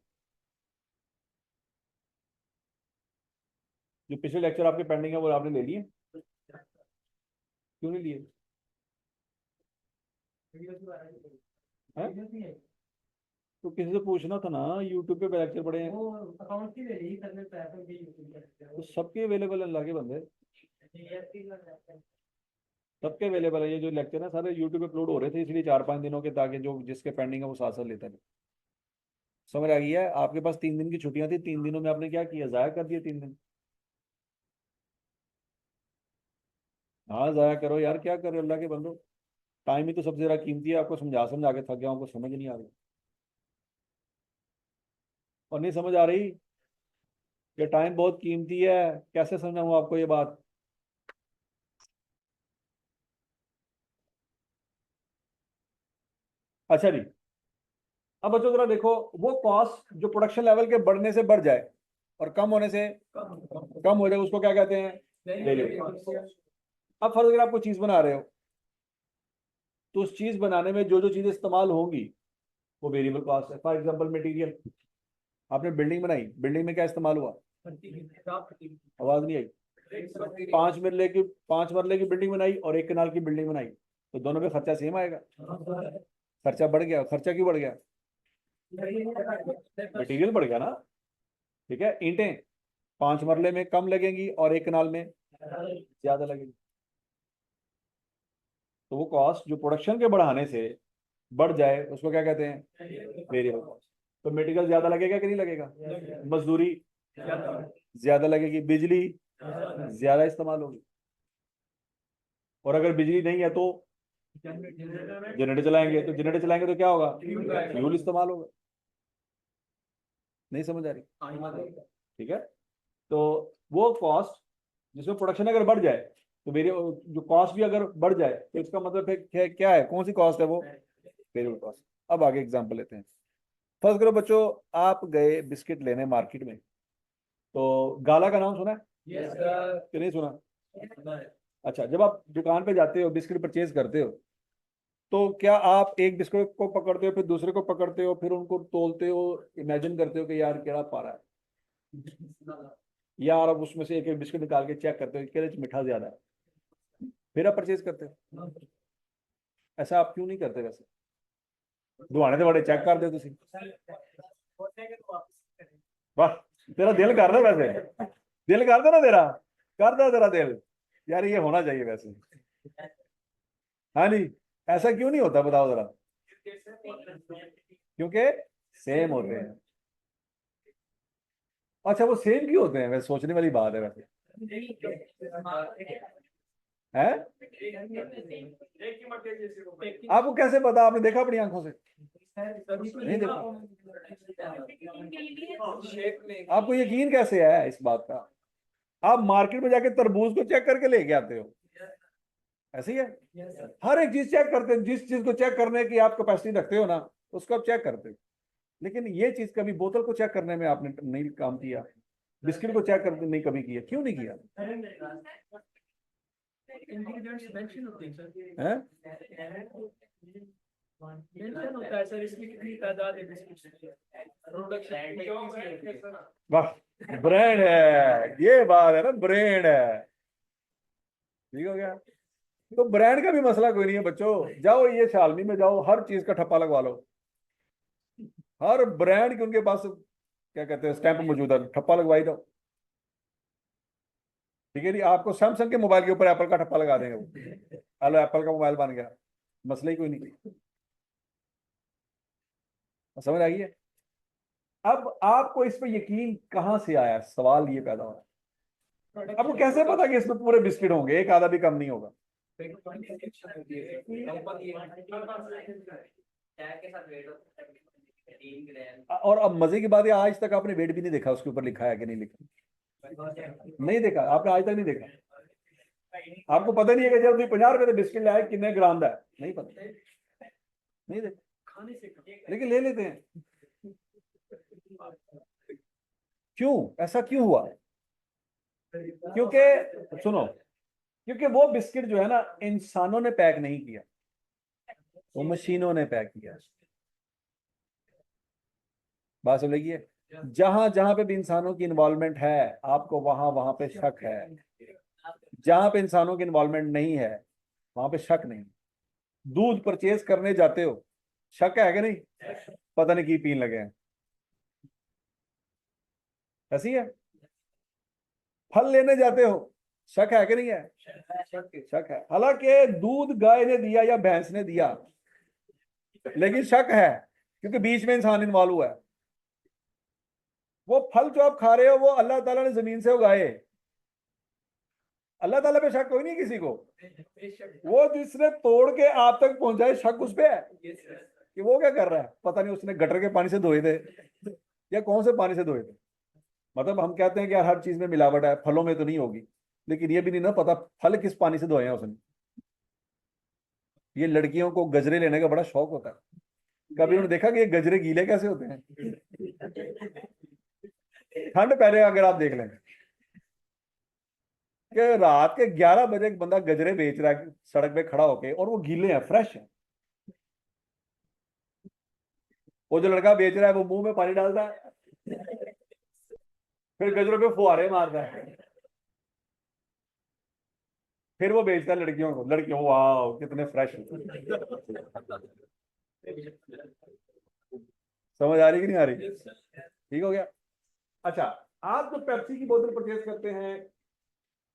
जो पिछले लेक्चर आपके पेंडिंग है वो आपने ले लिए? क्यों नहीं लिए? हैं? तो किसी से पूछना था ना, यूट्यूब पे लेक्चर पड़े हैं। तो सबके अवेलेबल है अल्लाह के बंदे, सबके अवेलेबल है। ये जो लेक्चर है सारे यूट्यूब पे अपलोड हो रहे थे इसलिए 4-5 दिनों के, ताकि जो जिसके पेंडिंग है वो साथ साथ लेता है। समझ आ गई है? आपके पास 3 दिन की छुट्टियां थी, 3 दिनों में आपने क्या किया? जाया कर दिए 3 दिन। हाँ जाया करो यार, क्या कर रहे हो अल्लाह के बंदो। टाइम ही तो सबसे ज्यादा कीमती है। आपको समझा समझा के थक गया, आपको समझ नहीं आ रही। और नहीं समझ आ रही कि टाइम बहुत कीमती है, कैसे समझाऊं आपको ये बात? अच्छा जी, अब बच्चों जरा देखो, वो कॉस्ट जो प्रोडक्शन लेवल के बढ़ने से बढ़ जाए और कम होने से कम हो जाए, उसको क्या कहते हैं? Variable cost. अब फर्ज अगर आप कोई चीज बना रहे हो तो उस चीज बनाने में जो जो चीजें इस्तेमाल होंगी वो वेरिएबल कॉस्ट है। फॉर एग्जांपल मटेरियल, आपने बिल्डिंग बनाई, बिल्डिंग में क्या इस्तेमाल हुआ? आवाज नहीं आई। 5 मरले की बिल्डिंग बनाई और 1 कनाल की बिल्डिंग बनाई, तो दोनों पे खर्चा सेम आएगा? खर्चा बढ़ गया। खर्चा क्यों बढ़ गया? मटेरियल बढ़ गया ना। ठीक है, ईंटें 5 मरले में कम लगेंगी और 1 कनाल में ज्यादा लगेगी। तो वो कॉस्ट जो प्रोडक्शन के बढ़ाने से बढ़ जाए उसको क्या कहते हैं? Variable cost. तो मटेरियल ज्यादा लगेगा कि नहीं लगेगा? मजदूरी ज्यादा लगेगी, बिजली ज्यादा इस्तेमाल होगी। और अगर बिजली नहीं है तो जनरेटर चलाएंगे, तो जनरेटर चलाएंगे तो क्या होगा? फ्यूल इस्तेमाल होगा। नहीं समझ आ रही? ठीक है, तो वो कॉस्ट जिसमें प्रोडक्शन अगर बढ़ जाए तो मेरे जो कॉस्ट भी अगर बढ़ जाए तो इसका मतलब है क्या है? कौन सी कॉस्ट है वो? Variable cost. अब आगे एग्जांपल लेते हैं। फर्स्ट करो बच्चों, आप गए बिस्किट लेने मार्केट में, तो गाला का नाम सुना है कि नहीं सुना? अच्छा, जब आप दुकान पे जाते हो बिस्किट परचेज करते हो तो क्या आप एक बिस्किट को पकड़ते हो, फिर दूसरे को पकड़ते हो, फिर उनको तोलते हो, इमेजिन करते हो कि यार केड़ा पा रहा है, यार अब उसमें से एक एक बिस्किट निकाल के चेक करते हो केड़े च मिठा ज्यादा है, फिर आप परचेज करते हो? ऐसा आप क्यों नहीं करते? वैसे दुआने तो बड़े चेक कर दो तुसी। वाह, तेरा दिल कर रहा वैसे, दिल करदा ना तेरा, करदा तेरा दिल, यार ये होना चाहिए वैसे। हाँ जी, ऐसा क्यों नहीं होता बताओ जरा? क्योंकि सेम होते हैं। अच्छा, वो सेम क्यों होते हैं? वैसे सोचने वाली बात है वैसे, है? आपको कैसे पता? आपने देखा अपनी आंखों से? नहीं देखा? आपको यकीन कैसे है इस बात का? आप मार्केट में जाके तरबूज को चेक करके लेके आते हो, ऐसे ही है? हर एक चीज चेक करते हैं, जिस चीज को चेक करने की आप कैपेसिटी रखते हो ना, उसको आप चेक करते हो। लेकिन ये चीज कभी बोतल को चेक करने में आपने नहीं काम किया, बिस्किट को चेक करने नहीं कभी किया, क्यों नहीं किया? इंग्रेडिएंट्स मेंशन होते हैं सर, हैं? मेंशन होता है सर इसमें कितनी तादाद है बिस्किट्स की, प्रोडक्शन। वाह, ब्रांड है, ये बात है ना, ब्रांड है। ठीक हो गया? तो ब्रांड का भी मसला कोई नहीं है बच्चों, जाओ ये शालनी में जाओ, हर चीज का ठप्पा लगवा लो, हर ब्रांड के उनके पास क्या कहते हैं स्टैंप मौजूद है, ठप्पा लगवाई दो। ठीक है जी, आपको सैमसंग के मोबाइल के ऊपर एप्पल का ठप्पा लगा देंगे वो, हेलो एप्पल का मोबाइल बन गया, मसला ही कोई नहीं। समझ आई है? अब आपको इस पे यकीन कहां से आया, सवाल ये पैदा हो रहा है, आपको कैसे पता कि इसमें पूरे बिस्किट होंगे, एक आधा भी कम नहीं होगा? और अब मजे की बात है, आज तक आपने वेट भी नहीं देखा उसके ऊपर लिखा है कि नहीं लिखा? नहीं देखा आपने, आज तक नहीं देखा? आपको पता नहीं है कि जब 50 रुपए बिस्किट लाए कितने ग्राम का है? नहीं पता, नहीं देखा, लेकिन ले लेते हैं। क्यों? ऐसा क्यों हुआ? क्योंकि सुनो, क्योंकि वो बिस्किट जो है ना, इंसानों ने पैक नहीं किया, वो मशीनों ने पैक किया। बात समझिए, जहां जहां पे भी इंसानों की इन्वॉल्वमेंट है, आपको वहां वहां पे शक है। जहां पे इंसानों की इन्वॉल्वमेंट नहीं है, वहां पे शक नहीं। दूध परचेज करने जाते हो, शक है कि नहीं? पता नहीं की पीन लगे हैं, ऐसी है? फल लेने जाते हो, शक है कि नहीं है? शक है, हालांकि दूध गाय ने दिया या भैंस ने दिया, लेकिन शक है, क्योंकि बीच में इंसान इन्वॉल्व हुआ है। वो फल जो आप खा रहे हो, वो अल्लाह ताला ने जमीन से उगाए, अल्लाह ताला पे शक कोई नहीं किसी को। वो जिसने तोड़ के आप तक पहुंचाए, शक उस पे है कि वो क्या कर रहा है, पता नहीं उसने गटर के पानी से धोए थे या कौन से पानी से धोए थे। मतलब हम कहते हैं कि यार हर चीज में मिलावट है, फलों में तो नहीं होगी, लेकिन ये भी नहीं ना पता फल किस पानी से धोए हैं उसने। ये लड़कियों को गजरे लेने का बड़ा शौक होता है, कभी उन्होंने देखा कि ये गजरे गीले कैसे होते हैं? ठंड पहले अगर आप देख लें कि रात के 11 बजे एक बंदा गजरे बेच रहा है सड़क पे खड़ा होके, और वो गीले हैं, फ्रेश है। वो जो लड़का बेच रहा है वो मुंह में पानी डालता है, फिर गजरों पे फुहारे मारता है, फिर वो बेचता है लड़कियों को, लड़कियों वाह कितने फ्रेश। समझ आ रही कि नहीं आ रही? ठीक हो गया? अच्छा, आप जो पेप्सी की बोतल परचेज करते हैं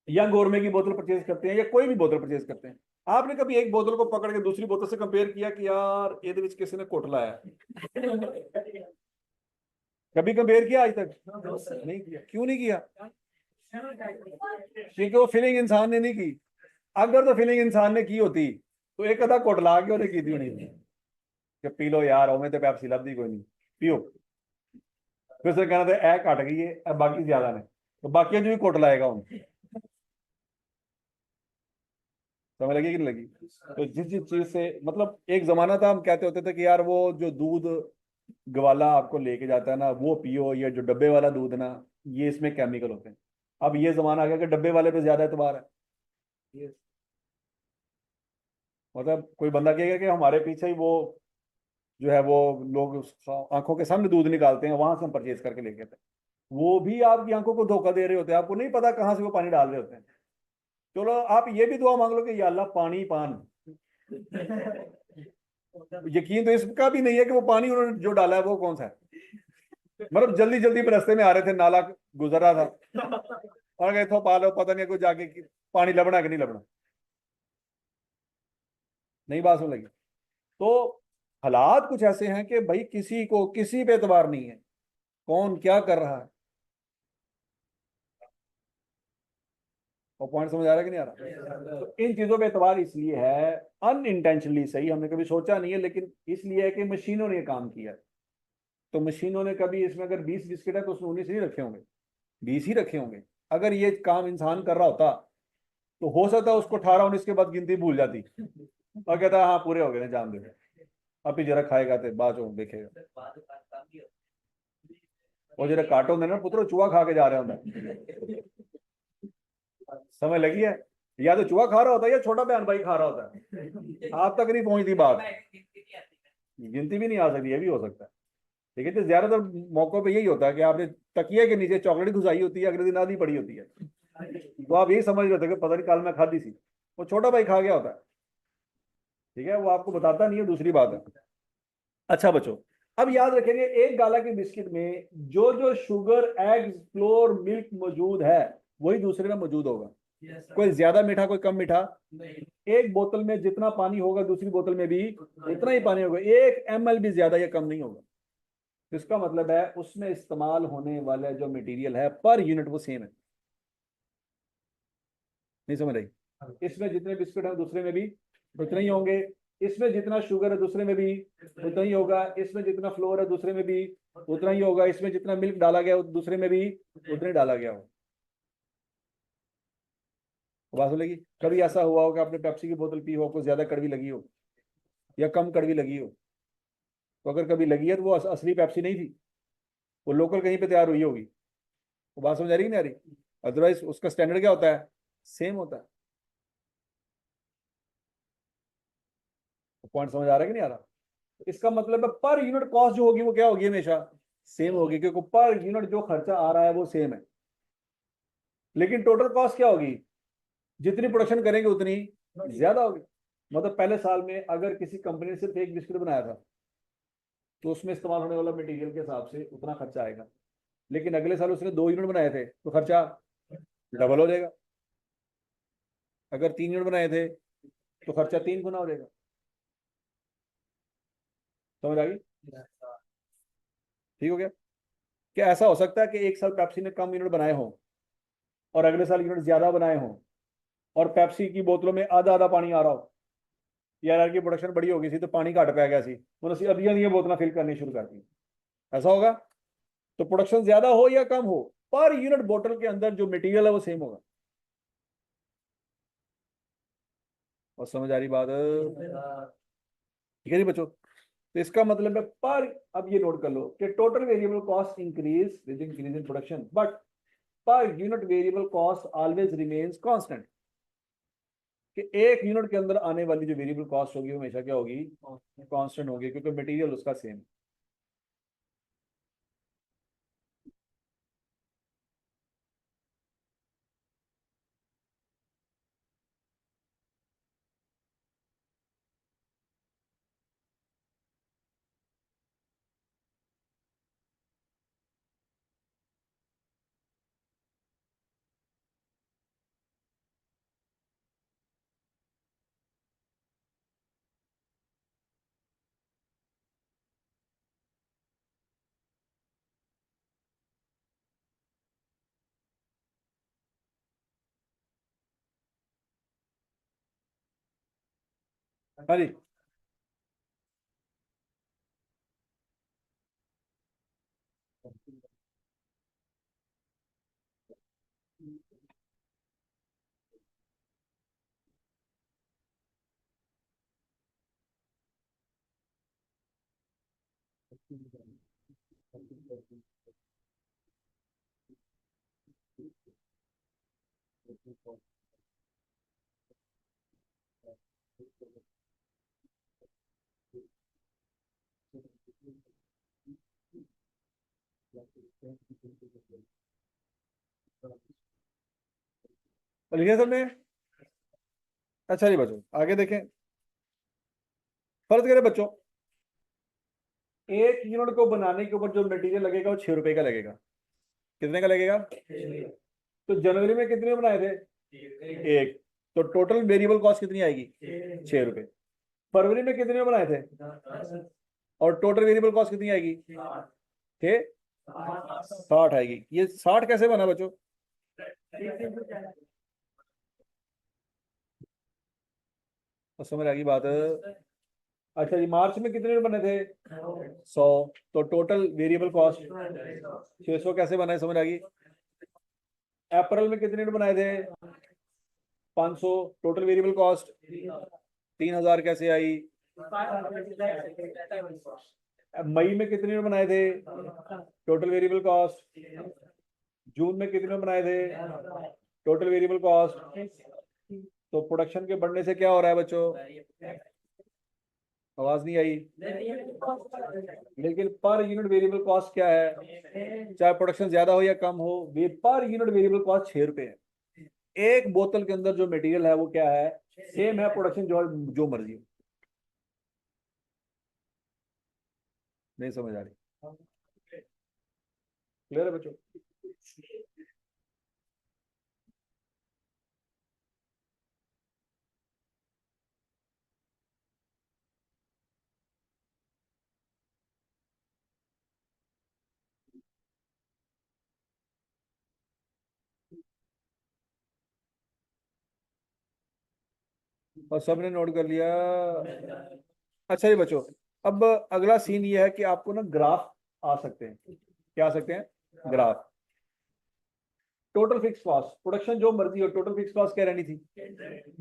या गोरमे की बोतल परचेज करते हैं या कोई भी बोतल परचेज करते हैं, आपने कभी एक बोतल को पकड़ के दूसरी बोतल से कंपेयर किया कि यार ये किसी ने कोट लाया? कभी कंपेयर किया आज तक? नहीं किया। क्यों नहीं किया? क्योंकि वो फीलिंग इंसान ने नहीं की। अगर तो फीलिंग इंसान ने की होती तो एक अदा कोट ला के उन्हें की थी नहीं कि पी लो यार, ओमे तो पेप्सी लभदी कोई नहीं, पियो। फिर से कहना था ए घट गई है, अब बाकी ज्यादा ने, तो बाकी जो भी कोट लाएगा उन्हें। समझ लगी कि नहीं लगी? तो जिस जिस चीज से, मतलब एक जमाना था हम कहते होते थे कि यार वो जो दूध ग्वाला आपको लेके जाता है ना वो पियो, ये जो डब्बे वाला दूध ना, ये इसमें केमिकल होते हैं। अब ये जमाना आ गया कि डब्बे वाले पे ज्यादा एतबार है। मतलब कोई बंदा कहेगा कि हमारे पीछे ही वो जो है वो लोग आंखों के सामने दूध निकालते हैं, वहां से हम परचेज करके लेके आते हैं, वो भी आपकी आंखों को धोखा दे रहे होते हैं, आपको नहीं पता कहाँ से वो पानी डाल रहे होते हैं। चलो आप ये भी दुआ मांग लो कि या अल्लाह पानी पान, यकीन तो इसका भी नहीं है कि वो पानी उन्होंने जो डाला है वो कौन सा है। मतलब जल्दी जल्दी में रास्ते में आ रहे थे, नाला गुजर रहा था और गए तो पालो पता नहीं कोई जाके कि पानी लबना कि नहीं लबना। नहीं बात सुन लगी। तो हालात कुछ ऐसे हैं कि भाई किसी को किसी पे एतबार नहीं है, कौन क्या कर रहा है। और पॉइंट समझ आ रहा है कि नहीं आ रहा। तो इन चीजों पे एतबार इसलिए है, अनइंटेंशनली सही, हमने कभी सोचा नहीं है, लेकिन इसलिए है कि मशीनों ने काम किया। तो मशीनों ने कभी इसमें अगर 20 बिस्किट है तो उसमें 19 नहीं रखे होंगे, 20 ही रखे होंगे। अगर ये काम इंसान कर रहा होता तो हो सकता है उसको 18 19 के बाद गिनती भूल जाती और कहता हाँ पूरे हो गए ना, जान दे, अभी जरा खाएगा तो बाद में देखेगा। और जरा काटो ना पुत्रो, चूहा खा के जा रहे होता, समझ लगी है। या तो चूहा खा रहा होता है या छोटा बहन भाई खा रहा होता है, आप तक नहीं पहुंचती बात, गिनती भी नहीं आ सकती, ये भी हो सकता है। ठीक है, तो ज्यादातर मौकों पे यही होता है कि आपने तकिए के नीचे चॉकलेट घुसाई होती है, अगले दिन आधी पड़ी होती है, तो आप यही समझ रहे थे कि पता नहीं कल मैं खाधी सी, वो छोटा भाई खा गया होता है। ठीक है, वो आपको बताता नहीं है, दूसरी बात है। अच्छा बच्चों, अब याद रखेंगे एक गाला के बिस्किट में जो जो शुगर, एग्स, फ्लोर, मिल्क मौजूद है वही दूसरे में मौजूद होगा। कोई ज्यादा मीठा कोई कम मीठा। एक बोतल में जितना पानी होगा दूसरी बोतल में भी उतना ही पानी होगा, 1 ml भी ज्यादा या कम नहीं होगा। तो इसका मतलब है उसमें इस्तेमाल होने वाला जो मटेरियल है पर यूनिट वो सेम है। नहीं समझ रही। इसमें जितने बिस्किट है दूसरे में भी उतने ही होंगे, इसमें जितना शुगर है दूसरे में भी उतना ही होगा, इसमें जितना फ्लोर है दूसरे में भी उतना ही होगा, इसमें जितना मिल्क डाला गया दूसरे में भी उतना ही डाला गया हो। बात लगी। कभी ऐसा हुआ हो कि आपने पेप्सी की बोतल पी हो, आपको ज्यादा कड़वी लगी हो या कम कड़वी लगी हो। तो अगर कभी लगी है तो वो असली पेप्सी नहीं थी, वो लोकल कहीं पे तैयार हुई होगी। वो बात समझ आ रही कि नहीं आ रही। अदरवाइज उसका स्टैंडर्ड क्या होता है, सेम होता है। पॉइंट समझ आ रहा है कि नहीं आ रहा। इसका मतलब है पर यूनिट कॉस्ट जो होगी वो क्या होगी, हमेशा सेम होगी, क्योंकि पर यूनिट जो खर्चा आ रहा है वो सेम है। लेकिन टोटल कॉस्ट क्या होगी, जितनी प्रोडक्शन करेंगे उतनी ज्यादा होगी। मतलब पहले साल में अगर किसी कंपनी ने सिर्फ एक बिस्किट बनाया था तो उसमें इस्तेमाल होने वाला मटेरियल के हिसाब से उतना खर्चा आएगा। लेकिन अगले साल उसने 2 यूनिट बनाए थे तो खर्चा डबल हो जाएगा। अगर 3 यूनिट बनाए थे तो खर्चा 3 गुना हो जाएगा। समझ आ गई। ठीक हो गया। क्या ऐसा हो सकता है कि एक साल पेप्सी ने कम यूनिट बनाए हों और अगले साल यूनिट ज्यादा बनाए हों और पेप्सी की बोतलों में आधा आधा पानी आ रहा हो। यार की प्रोडक्शन बड़ी हो गई थी तो पानी घट पै गया सी, उन्होंने अद्धियां दियां बोतलें फिल करनी शुरू कर दी। ऐसा होगा। तो प्रोडक्शन ज्यादा हो या कम हो, पर यूनिट बोतल के अंदर जो मटेरियल है वो सेम होगा। और समझ आ रही बात। ठीक है जी बच्चों। तो इसका मतलब है पर, अब ये नोट कर लो कि total variable cost increase with increase in production, but per unit variable cost always remains constant. कि एक यूनिट के अंदर आने वाली जो वेरिएबल कॉस्ट होगी वो हमेशा क्या होगी, कांस्टेंट होगी, क्योंकि मटेरियल उसका सेम। हाँ जी। लिखा सबने? अच्छा जी बच्चों आगे देखें। फर्ज करें बच्चों, एक यूनिट को बनाने के ऊपर जो मटेरियल लगेगा वो 6 रुपए का लगेगा। कितने का लगेगा? तो जनवरी में कितने बनाए थे? एक। तो टोटल वेरिएबल कॉस्ट कितनी आएगी? 6 रुपए। फरवरी में कितने बनाए थे? और टोटल वेरिएबल कॉस्ट कितनी आएगी? 60 आएगी। ये 60 कैसे बना बच्चों? समझ आ गई बात? अच्छा जी, मार्च में कितने बने थे? 100। तो टोटल वेरिएबल कॉस्ट 600 कैसे बना है? समझ आ गई? अप्रैल में कितने बनाए थे? 500। टोटल वेरिएबल कॉस्ट 3000 कैसे आई? मई में कितने बनाए थे? Total variable cost. जून में कितने बनाए थे? Total variable cost. तो प्रोडक्शन के बढ़ने से क्या हो रहा है बच्चों? आवाज नहीं आई। लेकिन पर यूनिट वेरिएबल कॉस्ट क्या है? चाहे प्रोडक्शन ज्यादा हो या कम हो, वे पर यूनिट वेरिएबल कॉस्ट 6 रुपए है। एक बोतल के अंदर जो मटेरियल है वो क्या है? सेम है, प्रोडक्शन जो मर्जी हो। नहीं समझ आ रही? क्लियर है बच्चों? और सबने नोट कर लिया? अच्छा जी बच्चों, अब अगला सीन ये है कि आपको ना ग्राफ आ सकते हैं। क्या आ सकते हैं? Graph. Total fix cost, production जो मर्जी हो, टोटल फिक्स कॉस्ट क्या रहनी थी?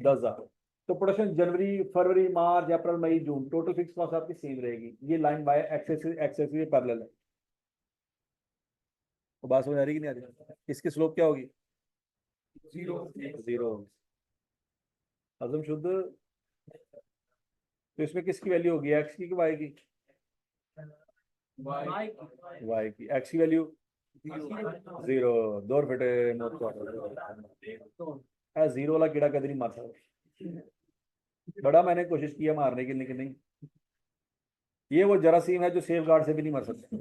10,000। तो प्रोडक्शन जनवरी फरवरी मार्च अप्रैल मई जून, टोटल फिक्स कॉस्ट आपकी सेम रहेगी। ये line by axis axis parallel है। तो बात समझ आ रही कि नहीं आ रही? इसकी स्लोप क्या होगी? जीरो। हजम शुद्ध। तो इसमें किसकी वैल्यू होगी? एक्स की कि वाई की? वाई की। एक्स की वैल्यू 0। दो फटे मौत को। जीरो वाला कीड़ा कभी नहीं मार सकता। बड़ा मैंने कोशिश किया मारने की, लेकिन नहीं। ये वो जरासीम है जो सेफ गार्ड से भी नहीं मर सकते।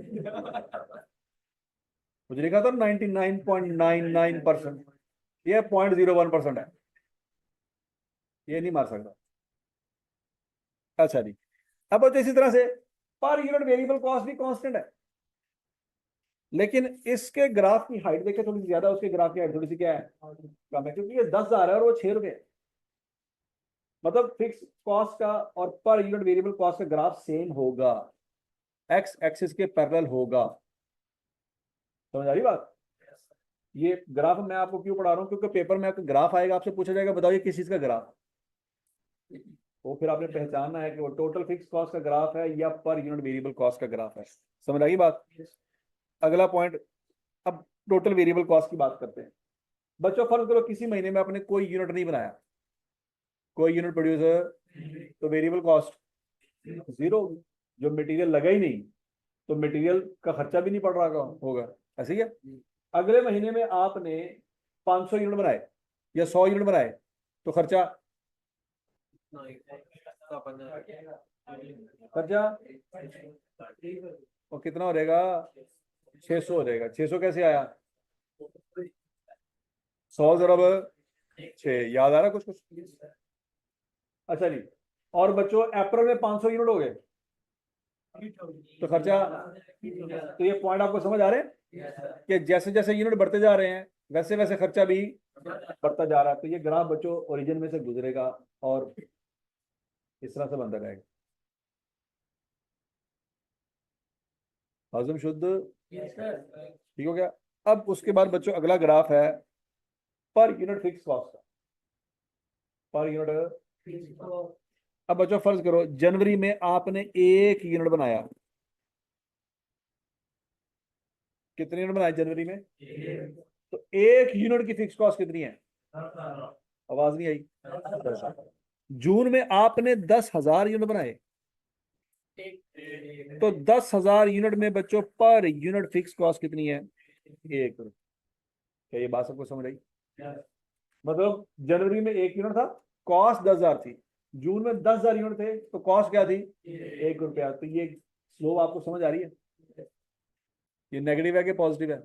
मुझे लिखा था 99.99%। ये 0.01% है। ये नहीं मार सकता। अच्छा जी, अब बच्चों इसी तरह से पर यूनिट वेरिएबल कॉस्ट भी कांस्टेंट है, लेकिन इसके ग्राफ की हाइट देखे थोड़ी सी ज्यादा, उसके ग्राफ की हाइट थोड़ी सी क्या है? कम है, क्योंकि ये 10,000 है और वो 6 रुपए है। मतलब फिक्स कॉस्ट का और पर यूनिट वेरिएबल कॉस्ट का ग्राफ सेम होगा, एक्स एक्सिस के पैरेलल होगा। समझ आ रही बात? ये ग्राफ मैं आपको क्यों पढ़ा रहा हूँ? क्योंकि पेपर में आपका ग्राफ आएगा, आपसे पूछा जाएगा बताओ ये किस चीज का ग्राफ। वो फिर आपने पहचानना है कि वो टोटल फिक्स कॉस्ट का ग्राफ है या पर यूनिट वेरिएबल कॉस्ट का ग्राफ है। समझ आ गई बात? अगला पॉइंट, अब टोटल वेरिएबल कॉस्ट की बात करते हैं। बच्चों फर्ज करो किसी महीने में आपने कोई यूनिट नहीं बनाया, कोई यूनिट प्रोड्यूसर, तो वेरिएबल कॉस्ट 0। जो मटेरियल लगा ही नहीं, तो मटेरियल का खर्चा भी नहीं पड़ रहा होगा। ऐसे ही है। अगले महीने में आपने 500 यूनिट बनाए या 100 यूनिट बनाए, तो खर्चा खर्चा और कितना हो जाएगा? 600 हो जाएगा। 600 कैसे आया? 100 ज़रब 6। याद आ रहा कुछ कुछ? अच्छा जी, और बच्चों अप्रैल में 500 यूनिट हो गए, तो खर्चा। तो ये पॉइंट आपको समझ आ रहे हैं कि जैसे जैसे यूनिट बढ़ते जा रहे हैं वैसे वैसे खर्चा भी बढ़ता जा रहा है। तो ये ग्राफ बच्चों ओरिजिन में से गुजरेगा और इस तरह से बनता रहेगा। हजम शुद्ध? ठीक हो गया। अब उसके बाद बच्चों अगला ग्राफ है पर यूनिट फिक्स कॉस्ट का। Per unit. अब बच्चों फर्ज करो जनवरी में आपने 1 यूनिट बनाया। कितने यूनिट बनाए जनवरी में? तो 1 यूनिट की फिक्स कॉस्ट कितनी है? आवाज नहीं आई। जून में आपने 10,000 यूनिट बनाए। तो 10,000 यूनिट में बच्चों पर यूनिट फिक्स कॉस्ट कितनी है? 1 रुपये। क्या ये बात सबको समझ आई? मतलब जनवरी में 1 यूनिट था, कॉस्ट 10,000 थी। जून में 10,000 यूनिट थे तो कॉस्ट क्या थी? 1 रुपया। तो ये स्लोप आपको समझ आ रही है? ये नेगेटिव है कि पॉजिटिव है?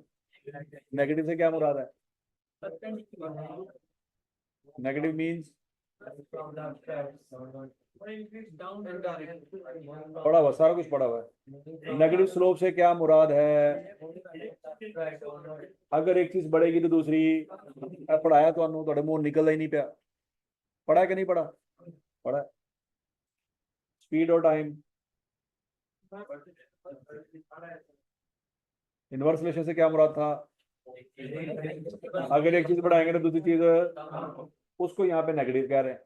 नेगेटिव से क्या मुराद है? नेगेटिव मींस पढ़ा हुआ, सारा कुछ पढ़ा हुआ है। नेगेटिव स्लोप से क्या मुराद है? अगर एक चीज बढ़ेगी तो दूसरी, पढ़ाया तो थोड़े मुंह निकल ही नहीं पाया। पढ़ा है कि नहीं पढ़ा? पढ़ा। स्पीड और टाइम, इनवर्स रिलेशन से क्या मुराद था? अगर एक चीज बढ़ाएंगे तो दूसरी चीज, उसको यहाँ पे नेगेटिव कह रहे हैं।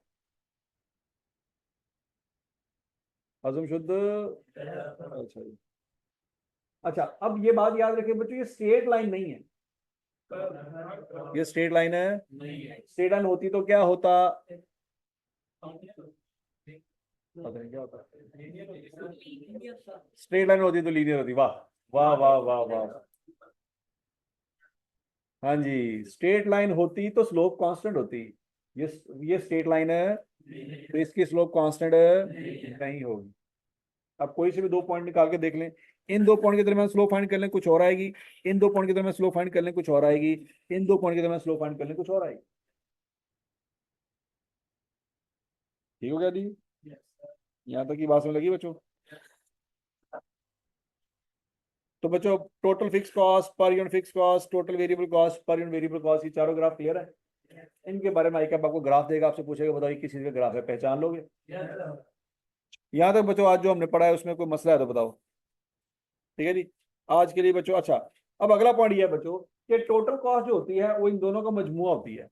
हजम शुद्ध। अच्छा जी। अच्छा, अब ये बात याद रखिए बच्चों, ये स्ट्रेट लाइन नहीं है। ये स्ट्रेट लाइन है? स्ट्रेट लाइन होती तो क्या होता? पता नहीं क्या होता। स्ट्रेट लाइन होती तो लीनियर होती। वाह वाह वाह वाह वाह। हाँ जी, स्ट्रेट लाइन होती तो स्लोप कांस्टेंट होती। ये स्ट्रेट लाइन है तो इसकी स्लोप कांस्टेंट नहीं होगी। अब कोई से भी 2 पॉइंट निकाल के देख लें, इन 2 पॉइंट के दरमियान स्लोप फाइंड कर लें, कुछ और आएगी। इन 2 पॉइंट के दरमियान स्लोप फाइंड कर लें, कुछ और आएगी। इन 2 पॉइंट के दरमियान स्लोप फाइंड कर लें, कुछ और आएगी। ठीक हो गया दी? यहाँ तक की बात समझ लगी बच्चों? तो बच्चों, total fix cost, per unit fix cost, total variable cost, per unit variable cost, ये चारों ग्राफ क्लियर है? इनके बारे में आईकैप आपको ग्राफ देगा, आपसे पूछेगा बताइए किस चीज का ग्राफ है, पहचान लोगे? यहाँ तक बच्चों आज जो हमने पढ़ा है उसमें कोई मसला है तो बताओ। ठीक है जी, आज के लिए बच्चों। अच्छा, अब अगला पॉइंट ये है बच्चों कि टोटल कॉस्ट जो होती है वो इन दोनों का मजमुआ होती है।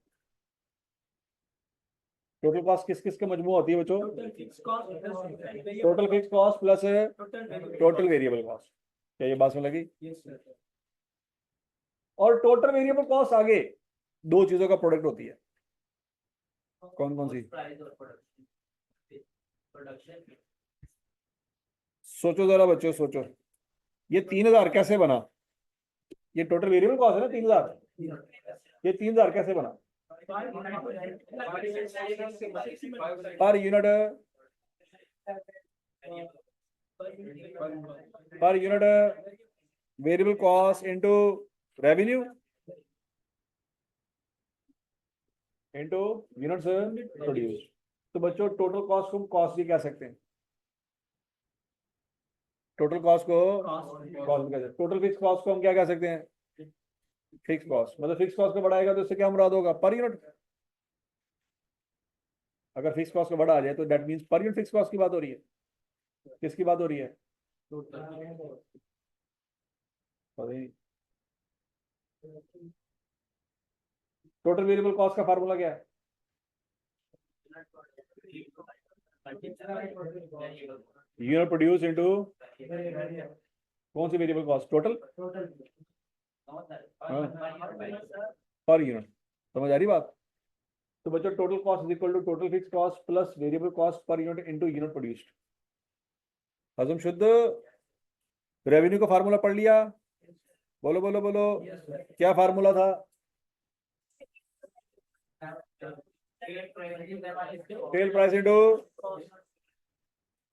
टोटल कॉस्ट किस किस का मजमुआ होती है बच्चों? Total fix cost plus total variable cost. क्या ये बात समझ लगी? और टोटल वेरिएबल कॉस्ट आगे 2 चीजों का प्रोडक्ट होती है। कौन कौन सी? सोचो जरा बच्चों, सोचो। ये 3,000 कैसे बना? ये टोटल वेरिएबल कॉस्ट है ना 3,000। ये 3,000 कैसे बना? Per unit, per unit variable cost into revenue into units produce. तो बच्चों टोटल कॉस्ट को हम कॉस्ट भी कह सकते हैं। टोटल कॉस्ट को कॉस्ट कह सकते हैं। टोटल फिक्स कॉस्ट को हम क्या कह सकते हैं? Fix cost. मतलब फिक्स कॉस्ट को बढ़ाएगा तो इससे क्या मुराद होगा? Per unit. अगर फिक्स कॉस्ट को बढ़ा आ जाए तो that means per unit fix cost की बात हो रही है। किसकी बात हो रही है? टोटल वेरिएबल कॉस्ट का फार्मूला क्या है? यूनिट प्रोड्यूस इनटू कौन सी variable cost? Total per unit. समझ आ रही बात? तो बच्चों total cost is equal to total fix cost plus variable cost per unit into unit produced. हजम शुद्ध। रेवेन्यू का फार्मूला पढ़ लिया? बोलो बोलो बोलो। क्या फार्मूला था? सेल प्राइस इनटू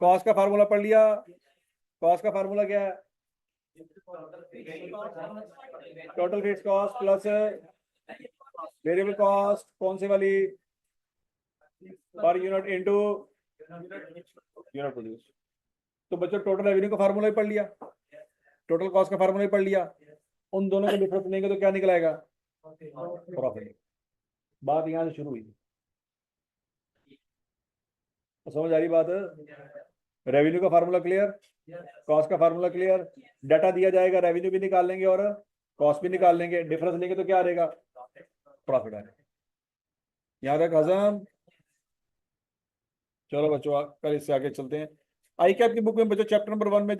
कॉस्ट का फार्मूला पढ़ लिया? कॉस्ट का फार्मूला क्या है? Total fix cost plus variable cost, कौन सी वाली? पर यूनिट इनटू यूनिट प्रोड्यूस। तो बच्चों टोटल रेवेन्यू का फार्मूला ही पढ़ लिया, टोटल कॉस्ट का फार्मूला ही पढ़ लिया। उन दोनों का डिफरेंस लेंगे तो क्या निकल आएगा? प्रॉफिट। बात यहां से शुरू हुई। तो समझ आ रही बात? रेवेन्यू का फार्मूला क्लियर, कॉस्ट का फार्मूला क्लियर। डाटा दिया जाएगा, रेवेन्यू भी निकाल लेंगे और कॉस्ट भी निकाल लेंगे। डिफरेंस लेंगे तो क्या आ जाएगा? प्रॉफिट आएगा। यहाँ तक हजम? चलो बच्चों कल इससे आगे चलते हैं। आई कैप की बुक में बच्चों चैप्टर नंबर 1 में